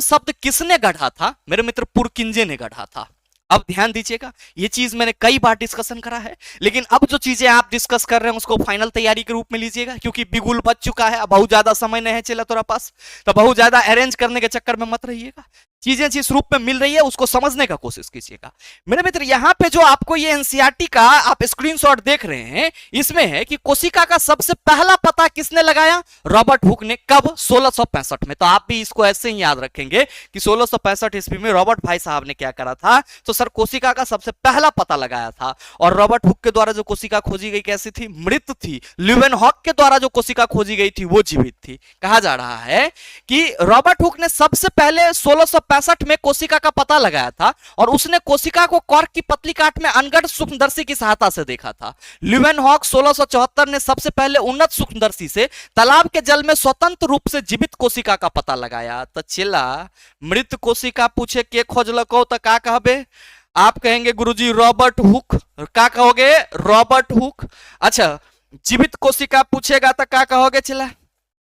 शब्द किसने गढ़ा था। मेरे मित्र पुरकिंजे ने गढ़ा था। अब ध्यान दीजिएगा, ये चीज मैंने कई बार डिस्कशन करा है, लेकिन अब जो चीजें आप डिस्कस कर रहे हैं उसको फाइनल तैयारी के रूप में लीजिएगा, क्योंकि बिगुल बच चुका है, अब बहुत ज्यादा समय नहीं है चला तुम्हारे पास, तो बहुत ज्यादा अरेंज करने के चक्कर में मत रहिएगा। चीजें जिस रूप में मिल रही है उसको समझने का कोशिश कीजिएगा। मेरे मित्र यहाँ पे जो आपको ये एनसीईआरटी का आप स्क्रीनशॉट देख रहे हैं, इसमें है कि कोशिका का सबसे पहला पता किसने लगाया, रॉबर्ट हुक ने। कब, 1665 में। तो आप भी इसको ऐसे ही याद रखेंगे कि 1665 ईस्वी में रॉबर्ट भाई साहब ने क्या करा था, तो सर कोशिका का सबसे पहला पता लगाया था। और रॉबर्ट हुक के द्वारा जो कोशिका खोजी गई कैसी थी, मृत थी। ल्यूवेनहॉक के द्वारा जो कोशिका खोजी गई थी वो जीवित थी। कहा जा रहा है कि रॉबर्ट हुक ने सबसे पहले 1665 में कोशिका का पता लगाया था और उसने कोशिका को कॉर्क की पतली काट में अनगढ़ सूक्ष्मदर्शी की सहायता से देखा था। ल्यूवेनहॉक 1674 ने सबसे पहले उन्नत सूक्ष्मदर्शी से तालाब के जल में स्वतंत्र रूप से जीवित कोशिका का पता लगाया। तो चिल्ला मृत कोशिका पूछे के खोजलको तो का कहबे, आप कहेंगे गुरुजी रॉबर्ट हुक। क्या कहोगे, रॉबर्ट हुक। अच्छा, जीवित कोशिका पूछेगा तो क्या कहोगे, चिल्ला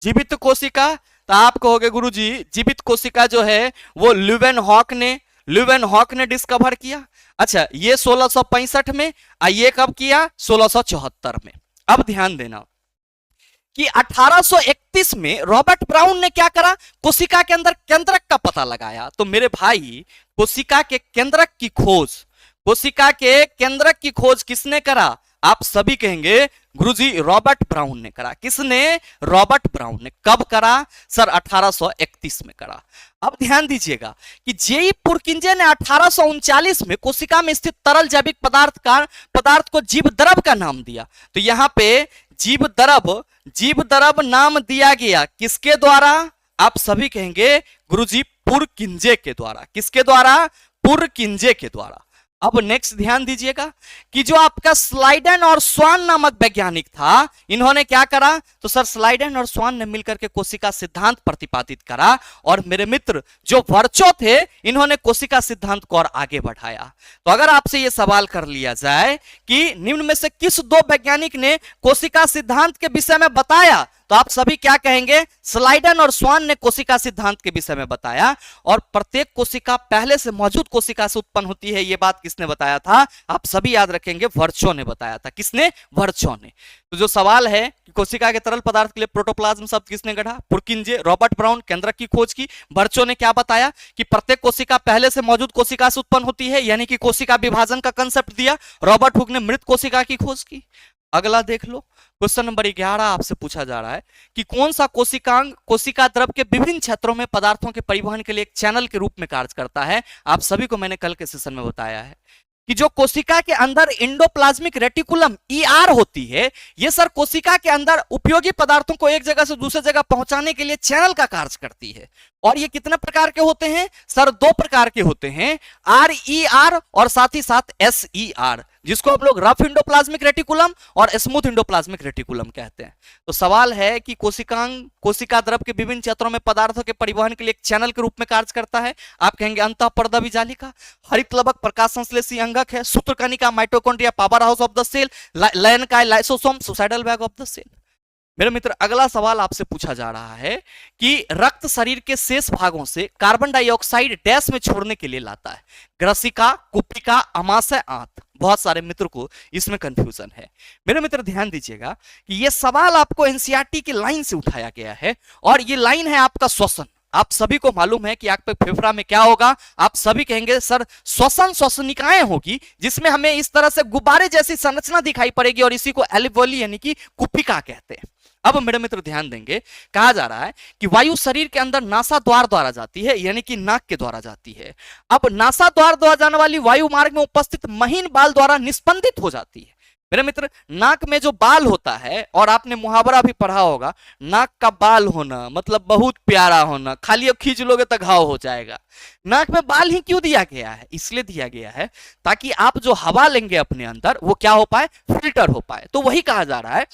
जीवित कोशिका, तो आप कहोगे गुरुजी जीवित कोशिका जो है वो ल्यूवेनहॉक ने डिस्कवर किया। अच्छा, ये 1665 में, ये कब किया, 1674 में। अब ध्यान देना कि 1831 में रॉबर्ट ब्राउन ने क्या करा, कोशिका के अंदर केंद्रक का पता लगाया। तो मेरे भाई कोशिका के केंद्रक की खोज किसने करा, आप सभी कहेंगे गुरुजी रॉबर्ट ब्राउन ने करा। किसने, रॉबर्ट ब्राउन ने। कब करा सर, 1831 में करा। अब ध्यान दीजिएगा कि जेई पुरकिंजे ने 1839 में कोशिका में स्थित तरल जैविक पदार्थ को जीवद्रव का नाम दिया। तो यहां पे जीवद्रव नाम दिया गया किसके द्वारा, आप सभी कहेंगे गुरुजी पुरकिंजे के द्वारा। किसके द्वारा, पुरकिंजे के द्वारा। अब नेक्स्ट ध्यान दीजिएगा कि जो आपका स्लाइडेन और स्वान नामक वैज्ञानिक था, इन्होंने क्या करा, तो सर स्लाइडेन और स्वान ने मिलकर के कोशिका सिद्धांत प्रतिपादित करा, और मेरे मित्र जो वर्चो थे, इन्होंने कोशिका सिद्धांत को और आगे बढ़ाया। तो अगर आपसे यह सवाल कर लिया जाए कि निम्न में से किस दो वैज्ञानिक ने कोशिका सिद्धांत के विषय में बताया, तो आप सभी क्या कहेंगे, स्लाइडन और स्वान ने कोशिका सिद्धांत के विषय में बताया। और प्रत्येक कोशिका पहले से मौजूद कोशिका से उत्पन्न होती है, यह बात किसने बताया था, आप सभी याद रखेंगे, वर्चो ने बताया था। किसने, वर्चो ने। तो जो सवाल है कि कोशिका के तरल पदार्थ के लिए प्रोटोप्लाज्म शब्द किसने गढ़ा, पुरकिंजे, रॉबर्ट ब्राउन, केंद्रक की खोज की। वर्चो ने क्या बताया कि प्रत्येक कोशिका पहले से मौजूद कोशिका से उत्पन्न होती है, यानी कि कोशिका विभाजन का कंसेप्ट दिया। रॉबर्ट हुक ने मृत कोशिका की खोज की। अगला देख लो, क्वेश्चन नंबर 11 आपसे पूछा जा रहा है कि कौन सा कोशिकांग कोशिका द्रव के विभिन्न क्षेत्रों में पदार्थों के परिवहन के लिए एक चैनल के रूप में कार्य करता है। आप सभी को मैंने कल के सेशन में बताया है कि जो कोशिका के अंदर इंडोप्लाज्मिक रेटिकुलम ईआर होती है, ये सर कोशिका के अंदर उपयोगी पदार्थों को एक जगह से दूसरी जगह पहुंचाने के लिए चैनल का कार्य करती है। और ये कितने प्रकार के होते हैं, सर 2 प्रकार के होते हैं, RER और साथ ही साथ SER, जिसको हम लोग रफ इंडोप्लाज्मिक रेटिकुलम और स्मूथ इंडोप्लाज्मिक रेटिकुलम कहते हैं। तो सवाल है कि कोशिकांग कोशिका द्रव के विभिन्न क्षेत्रों में पदार्थों के परिवहन के लिए एक चैनल के रूप में कार्य करता है। आप कहेंगे अंतःपर्दा जालिका, हरितलवक प्रकाश संश्लेषी अंगक है, सूत्रकणिका mitochondria power house of the cell, लयनकाय lysosome suicidal bag of the cell. मेरे मित्र अगला सवाल आपसे पूछा जा रहा है कि रक्त शरीर के शेष भागों से कार्बन डाइऑक्साइड डैश में छोड़ने के लिए लाता है, ग्रसिका, कुपिका, अमाशय, आंत। बहुत सारे मित्र को इसमें कंफ्यूजन है। मेरे मित्र ध्यान दीजिएगा कि यह सवाल आपको एनसीईआरटी की लाइन से उठाया गया है, और यह लाइन है आपका श्वसन। आप सभी को मालूम है कि आपके फेफड़ा में क्या होगा, आप सभी कहेंगे सर श्वसन श्वसनिकाएं होगी, जिसमें हमें इस तरह से गुब्बारे जैसी संरचना दिखाई पड़ेगी, और इसी को एल्वियोली यानी कि कुपिका कहते हैं। अब मेरे मित्र ध्यान देंगे, कहा जा रहा है कि वायु शरीर के अंदर नासा द्वार द्वारा जाती है, यानी कि नाक के द्वारा जाती है। अब नासा द्वार द्वारा जाने वाली वायु मार्ग में उपस्थित महीन बाल द्वारा निस्पंदित हो जाती है। मेरे मित्र नाक में जो बाल होता है, और आपने मुहावरा भी पढ़ा होगा, नाक का बाल होना मतलब बहुत प्यारा होना, खाली अब खींच लोगे तो घाव हो जाएगा। नाक में बाल ही क्यों दिया गया है, इसलिए दिया गया है ताकि आप जो हवा लेंगे अपने अंदर वो क्या हो पाए, फिल्टर हो पाए। तो वही कहा जा रहा है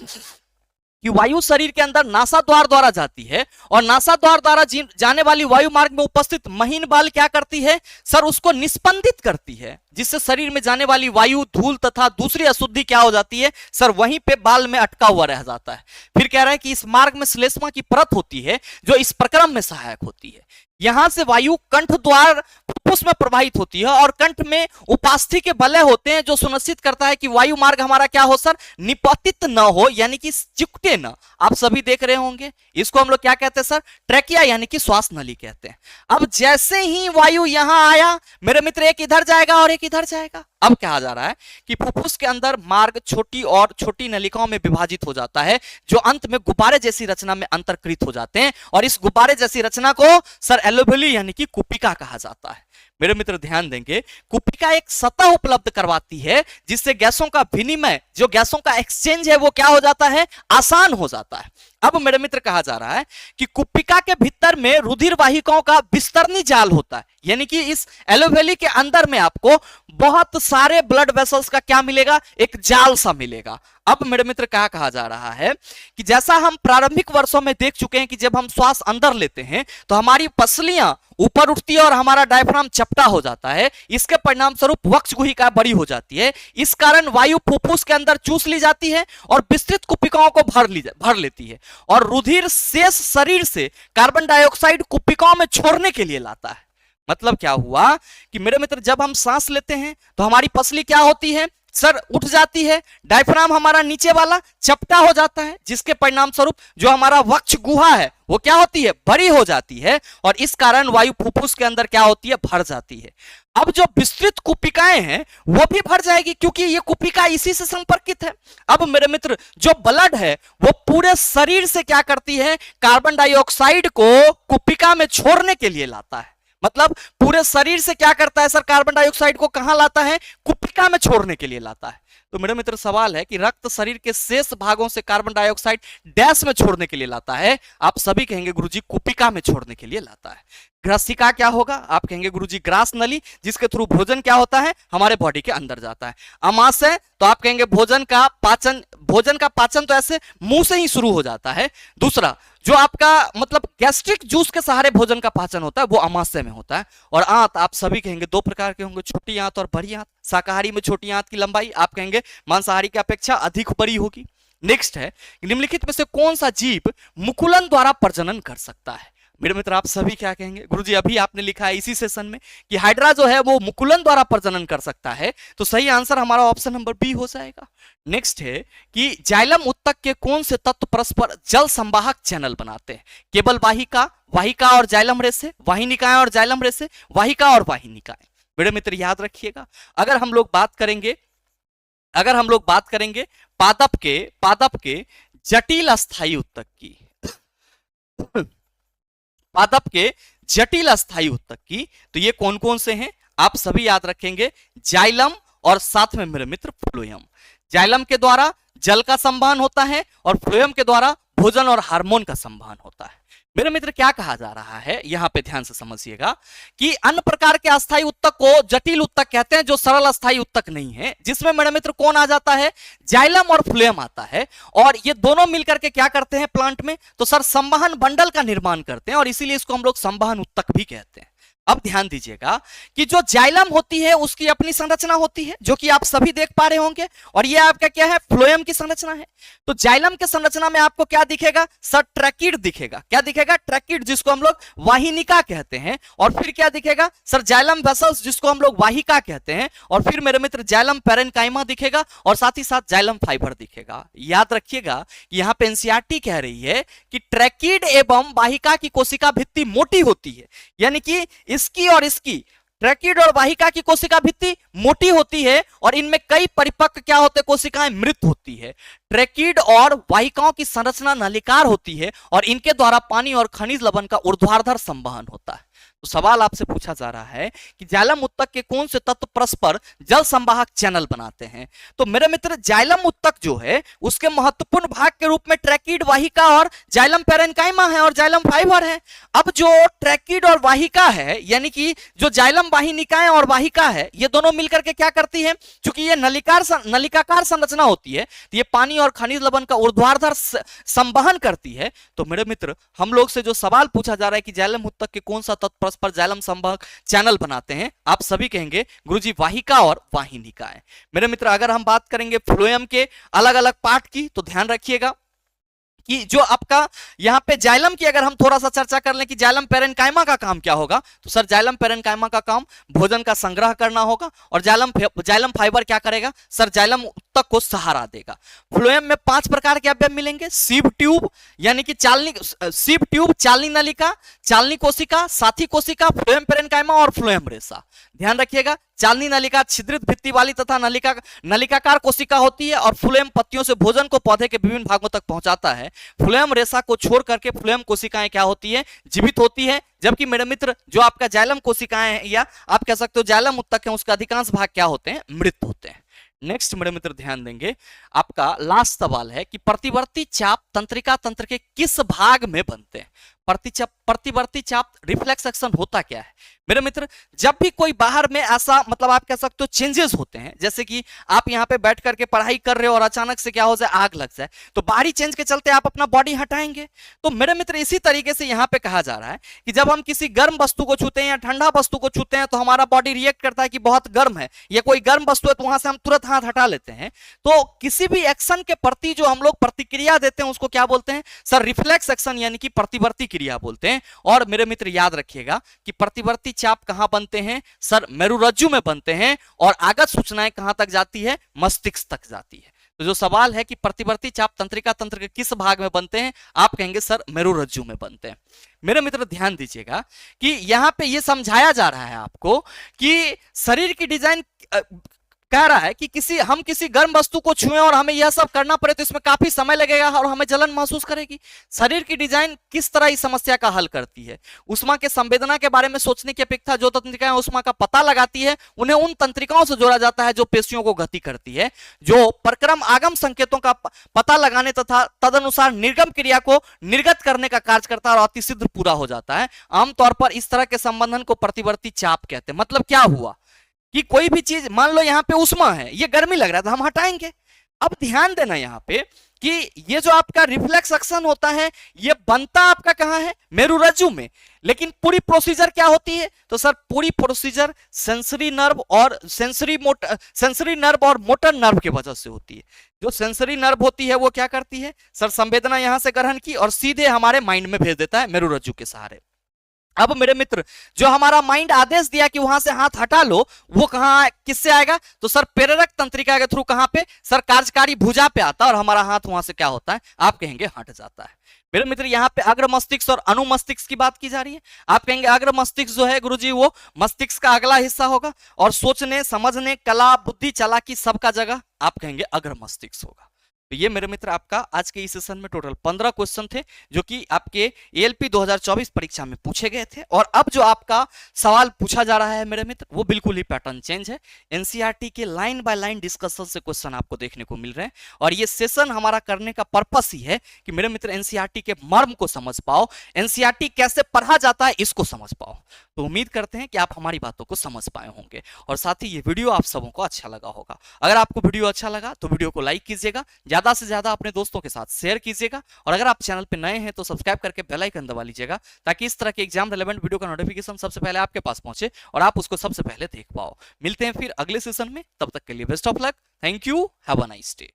कि वायु शरीर के अंदर नासा द्वार द्वारा जाती है, और नासा द्वार द्वारा जाने वाली वायु मार्ग में उपस्थित महीन बाल क्या करती है, सर उसको निस्पंदित करती है, जिससे शरीर में जाने वाली वायु, धूल तथा दूसरी अशुद्धि क्या हो जाती है, सर वहीं पे बाल में अटका हुआ रह जाता है। फिर कह रहे हैं कि इस मार्ग में श्लेष्मा की परत होती है, जो इस प्रक्रम में सहायक होती है। यहां से वायु कंठ द्वार फुफ्फुस में प्रवाहित होती है, और कंठ में उपास्थि के बलय होते हैं, जो सुनिश्चित करता है कि वायु मार्ग हमारा क्या हो सर, निपतित न हो, यानी कि चिपके न। आप सभी देख रहे होंगे, इसको हम लोग क्या कहते हैं सर, ट्रैकिया यानी कि श्वास नली कहते हैं। अब जैसे ही वायु यहां आया मेरे मित्र, एक इधर जाएगा और एक इधर जाएगा। अब कहा जा रहा है कि फुफ्फुस के अंदर मार्ग छोटी और छोटी नलिकाओं में विभाजित हो जाता है, जो अंत में गुब्बारे जैसी रचना में अंतर्कृत हो जाते हैं, और इस गुब्बारे जैसी रचना को सर एल्वियोली यानी कि कुपिका कहा जाता है। मेरे मित्र ध्यान देंगे, कुपिका एक सतह उपलब्ध करवाती है, जिससे गैसों का विनिमय, जो गैसों का एक्सचेंज है, वो क्या हो जाता है, आसान हो जाता है। अब मेरे मित्र कहा जा रहा है कि कुपिका के भीतर में रुधिर वाहिकाओं का विस्तरणी जाल होता है, यानी कि इस एल्वियोली के अंदर में आपको बहुत सारे ब्लड वेसल्स का क्या मिलेगा, एक जाल सा मिलेगा। अब मेरे मित्र क्या कहा जा रहा है कि जैसा हम प्रारंभिक वर्षों में देख चुके हैं कि जब हम श्वास अंदर लेते हैं तो हमारी पसलियां ऊपर उठती है और हमारा डायफ्राम चपटा हो जाता है, इसके परिणाम स्वरूप वक्ष गुहिका बड़ी हो जाती है। इस कारण वायु फुफ्फुस के अंदर चूस ली जाती है और विस्तृत कुपिकाओं को भर लेती है, और रुधिर शेष शरीर से कार्बन डाइऑक्साइड कुपिकाओं में छोड़ने के लिए लाता है। मतलब क्या हुआ कि मेरे मित्र, जब हम सांस लेते हैं तो हमारी पसली क्या होती है सर, उठ जाती है, डायफ्राम हमारा नीचे वाला चपटा हो जाता है, जिसके परिणाम स्वरूप जो हमारा वक्ष गुहा है वो क्या होती है, बड़ी हो जाती है, और इस कारण वायु फुफ्फुस के अंदर क्या होती है, भर जाती है। अब जो विस्तृत कुपिकाएं हैं वो भी भर जाएगी, क्योंकि ये कुपिका इसी से संपर्कित है। अब मेरे मित्र, जो ब्लड है वो पूरे शरीर से क्या करती है, कार्बन डाइऑक्साइड को कुपिका में छोड़ने के लिए लाता है। मतलब पूरे शरीर से क्या करता है सर, कार्बन डाइऑक्साइड को कहां लाता है, कुपिका में छोड़ने के लिए लाता है। तो मेरे मित्र सवाल है कि रक्त शरीर के शेष भागों से कार्बन डाइऑक्साइड डैश में छोड़ने के लिए लाता है। आप सभी कहेंगे गुरुजी कुपिका में छोड़ने के लिए लाता है। ग्रसिका क्या होगा? आप कहेंगे गुरुजी ग्रास नली, जिसके थ्रू भोजन क्या होता है हमारे बॉडी के अंदर जाता है। अमाशय, तो आप कहेंगे भोजन का पाचन तो ऐसे मुंह से ही शुरू हो जाता है। दूसरा जो आपका मतलब गैस्ट्रिक जूस के सहारे भोजन का पाचन होता है वो अमाशय में होता है। और आंत, आप सभी कहेंगे दो प्रकार के होंगे, छोटी आंत और बड़ी आंत। शाकाहारी में छोटी आंत की लंबाई आप कहेंगे मांसाहारी की अपेक्षा अधिक बड़ी होगी। नेक्स्ट है निम्नलिखित में से कौन सा जीव मुकुलन द्वारा प्रजनन कर सकता है? मेरे मित्र आप सभी क्या कहेंगे? गुरुजी अभी आपने लिखा है इसी सेशन में कि हाइड्रा जो है वो मुकुलन द्वारा प्रजनन कर सकता है, तो सही आंसर हमारा ऑप्शन नंबर बी हो जाएगा। नेक्स्ट है कि जाइलम उत्तक के कौन से तत्व परस्पर जल संवाहक चैनल बनाते हैं? केवल वाहिका, वाहिका और जाइलम रेशे, वाहिनिकाएं और जाइलम रेशे, वाहिका और वाहिनिकाएं। मेरे मित्र याद रखिएगा, अगर हम लोग बात करेंगे पादप के जटिल अस्थायी उत्तक की पादप के जटिल अस्थायी उत्तक की, तो ये कौन कौन से हैं? आप सभी याद रखेंगे जाइलम और साथ में मेरे मित्र फ्लोएम। जाइलम के द्वारा जल का संवहन होता है और फ्लोएम के द्वारा भोजन और हार्मोन का संवहन होता है। मेरे मित्र क्या कहा जा रहा है यहां पे ध्यान से समझिएगा कि अन्य प्रकार के अस्थायी उत्तक को जटिल उत्तक कहते हैं, जो सरल अस्थायी उत्तक नहीं है, जिसमें मेरे मित्र कौन आ जाता है? जाइलम और फ्लोएम आता है। और ये दोनों मिलकर के क्या करते हैं प्लांट में? तो सर संवहन बंडल का निर्माण करते हैं और इसीलिए इसको हम लोग संवहन उत्तक भी कहते हैं। अब ध्यान दीजिएगा कि जो जाइलम होती है उसकी अपनी संरचना होती है, जो कि आप सभी देख पा रहे होंगे, और ये आपका क्या है? फ्लोएम की संरचना है। तो जाइलम के संरचना में आपको क्या दिखेगा? सर ट्रैकिड दिखेगा। क्या दिखेगा? ट्रैकिड, जिसको हम लोग वाहिनिका कहते हैं। और फिर क्या दिखेगा? सर जाइलम वेसल्स, जिसको हम लोग वाहिका कहते हैं। और फिर मेरे मित्र जाइलम पैरेन्काइमा दिखेगा और साथ ही साथ जाइलम फाइबर दिखेगा। याद रखिएगा यहां पे एनसीईआरटी कह रही है कि ट्रैकिड एवं वाहिका की कोशिका भित्ति मोटी होती है, यानी कि इसकी और इसकी, ट्रैकिड और वाहिका की कोशिका भित्ति मोटी होती है और इनमें कई परिपक्व क्या होते हैं? कोशिकाएं मृत होती है। ट्रैकिड और वाहिकाओं की संरचना नलिकार होती है और इनके द्वारा पानी और खनिज लवण का ऊर्ध्वाधर संवहन होता है। तो सवाल आपसे पूछा जा रहा है कि जाइलम उत्तक के कौन से तत्व परस्पर जल संवाहक चैनल बनाते हैं? तो मेरे मित्र जाइलम उत्तक जो है उसके महत्वपूर्ण भाग के रूप में ट्रैकिड, वाहिका और जाइलम पैरेन्काइमा है और जाइलम फाइबर है। अब जो ट्रैकिड और वाहिका है, यानी कि जो जाइलम वाहिनिकाएं और वाहिका है, ये दोनों मिलकर के क्या करती है? क्योंकि ये नलिकाकार संरचना होती है, तो ये पानी और खनिज लवण का ऊर्ध्वाधर संवहन करती है। तो मेरे मित्र हम लोग से जो सवाल पूछा जा रहा है कि जाइलम उत्तक के कौन सा तत्व परस्पर जाइलम संवाहक चैनल बनाते हैं, आप सभी कहेंगे गुरुजी वाहिका और वाहिनिकाएं। मेरे मित्र अगर हम बात करेंगे फ्लोएम के अलग अलग पार्ट की, तो ध्यान रखिएगा कि जो आपका यहाँ पे जाइलम की अगर हम थोड़ा सा चर्चा कर लें कि जाइलम पैरेन्काइमा का काम क्या होगा, तो सर जाइलम पैरेन्काइमा का काम भोजन का संग्रह करना होगा और जाइलम फाइबर क्या करेगा? सर जाइलम उत्तक को सहारा देगा। फ्लोएम में 5 प्रकार के अवयव मिलेंगे। सीव ट्यूब, यानी कि चालनी नलिका, चालनी कोशिका, साथी कोशिका, फ्लोएम पैरेन्काइमा और फ्लोएम रेशा। ध्यान रखिएगा चालनी नलिका छिद्रित भित्ति वाली तथा नलिकाकार कोशिका होती है और फ्लोएम पत्तियों से भोजन को पौधे के विभिन्न भागों तक पहुंचाता है। फ्लोएम रेशा को छोड़ करके फ्लोएम कोशिकाएं क्या होती है? जीवित होती है। जबकि मेरे मित्र जो आपका जाइलम कोशिकाएं हैं या आप कह सकते हो जाइलम उत्तक है, उसका अधिकांश भाग क्या होते हैं? मृत होते हैं। नेक्स्ट मेरे मित्र ध्यान देंगे, आपका लास्ट सवाल है कि प्रतिवर्ती चाप तंत्रिका तंत्र के किस भाग में बनते हैं? प्रतिवर्ती चाप रिफ्लेक्स एक्शन होता क्या है? मेरे मित्र जब भी कोई बाहर में ऐसा मतलब आप कह सकते हो चेंजेस होते हैं, जैसे कि आप यहाँ पे बैठ करके पढ़ाई कर रहे हो और अचानक से क्या हो जाए? आग लग जाए, तो बाहरी चेंज के चलते आप अपना बॉडी हटाएंगे। तो मेरे मित्र इसी तरीके से यहाँ पे कहा जा रहा है कि जब हम किसी गर्म वस्तु को छूते हैं या ठंडा वस्तु को छूते हैं तो हमारा बॉडी रिएक्ट करता है कि बहुत गर्म है, या कोई गर्म वस्तु है तो वहां से हम तुरंत हाथ हटा लेते हैं। तो किसी भी एक्शन के प्रति जो हम लोग प्रतिक्रिया देते हैं उसको क्या बोलते हैं? सर रिफ्लेक्स एक्शन, यानी कि प्रतिवर्ती क्रिया बोलते हैं। और मेरे मित्र याद रखिएगा कि प्रतिवर्ती चाप कहां बनते हैं? सर मेरुरज्जु में बनते हैं और आगत सूचनाएं कहां तक जाती है? मस्तिष्क तक जाती है। तो जो सवाल है कि प्रतिवर्ती चाप तंत्रिका तंत्र के किस भाग में बनते हैं, आप कहेंगे सर मेरुरज्जु में बनते हैं। मेरे मित्र ध्यान दीजिएगा कि यहां पे ये समझाया जा रहा है आपको कि शरीर की डिजाइन कह रहा है कि हम किसी गर्म वस्तु को छुएं और हमें यह सब करना पड़े तो इसमें काफी समय लगेगा और हमें जलन महसूस करेगी। शरीर की डिजाइन किस तरह इस समस्या का हल करती है? उष्मा के संवेदना के बारे में सोचने की अपेक्षा जो तंत्रिकाएं उष्मा का पता लगाती है उन्हें उन तंत्रिकाओं से जोड़ा जाता है जो पेशियों को गति करती है, जो प्रक्रम आगम संकेतों का पता लगाने तथा तदनुसार निर्गम क्रिया को निर्गत करने का कार्य करता है और अतिशीघ्र पूरा हो जाता है। आमतौर पर इस तरह के संबंधन को प्रतिवर्ती चाप कहते हैं। मतलब क्या हुआ कि कोई भी चीज, मान लो यहाँ पे उष्मा है, ये गर्मी लग रहा था, हम हटाएंगे। अब ध्यान देना यहाँ पे कि ये जो आपका रिफ्लेक्स एक्शन होता है ये बनता आपका कहां है? मेरुरज्जु में। लेकिन पूरी प्रोसीजर क्या होती है? तो सर पूरी प्रोसीजर सेंसरी नर्व और मोटर नर्व की वजह से होती है। जो सेंसरी नर्व होती है वो क्या करती है सर? संवेदना यहां से ग्रहण की और सीधे हमारे माइंड में भेज देता है मेरुरज्जु के सहारे। अब मेरे मित्र, जो हमारा माइंड आदेश दिया कि वहां से हाथ हटा लो, वो कहां किससे आएगा? तो सर प्रेरक तंत्रिका के थ्रू कहां पे? सर कार्यकारी भुजा पे आता है और हमारा हाथ वहां से क्या होता है? आप कहेंगे हट जाता है। मेरे मित्र यहाँ पे अग्र मस्तिष्क और अनुमस्तिष्क की बात की जा रही है। आप कहेंगे अग्र मस्तिष्क जो है गुरुजी वो मस्तिष्क का अगला हिस्सा होगा और सोचने समझने कला बुद्धि चालाकी सबका जगह आप कहेंगे अग्र मस्तिष्क होगा। तो ये मेरे मित्र आपका आज के इस सेशन में टोटल 15 क्वेश्चन थे जो कि आपके एएलपी 2024 परीक्षा में पूछे गए थे। और अब जो आपका सवाल पूछा जा रहा है मेरे मित्र वो बिल्कुल ही पैटर्न चेंज है। एनसीईआरटी के लाइन बाय लाइन डिस्कशन से क्वेश्चन आपको देखने को मिल रहे हैं और ये सेशन हमारा करने का पर्पस ही है कि मेरे मित्र एनसीईआरटी के मर्म को समझ पाओ, एनसीईआरटी कैसे पढ़ा जाता है इसको समझ पाओ। तो उम्मीद करते हैं कि आप हमारी बातों को समझ पाए होंगे और साथ ही ये वीडियो आप सबों को अच्छा लगा होगा। अगर आपको वीडियो अच्छा लगा तो वीडियो को लाइक कीजिएगा, ज्यादा से ज्यादा अपने दोस्तों के साथ शेयर कीजिएगा और अगर आप चैनल पे नए हैं तो सब्सक्राइब करके बेल आइकन दबा लीजिएगा ताकि इस तरह के एग्जाम रिलेवेंट वीडियो का नोटिफिकेशन सबसे पहले आपके पास पहुंचे और आप उसको सबसे पहले देख पाओ। मिलते हैं फिर अगले सेशन में, तब तक के लिए best of luck. Thank you, have a nice day.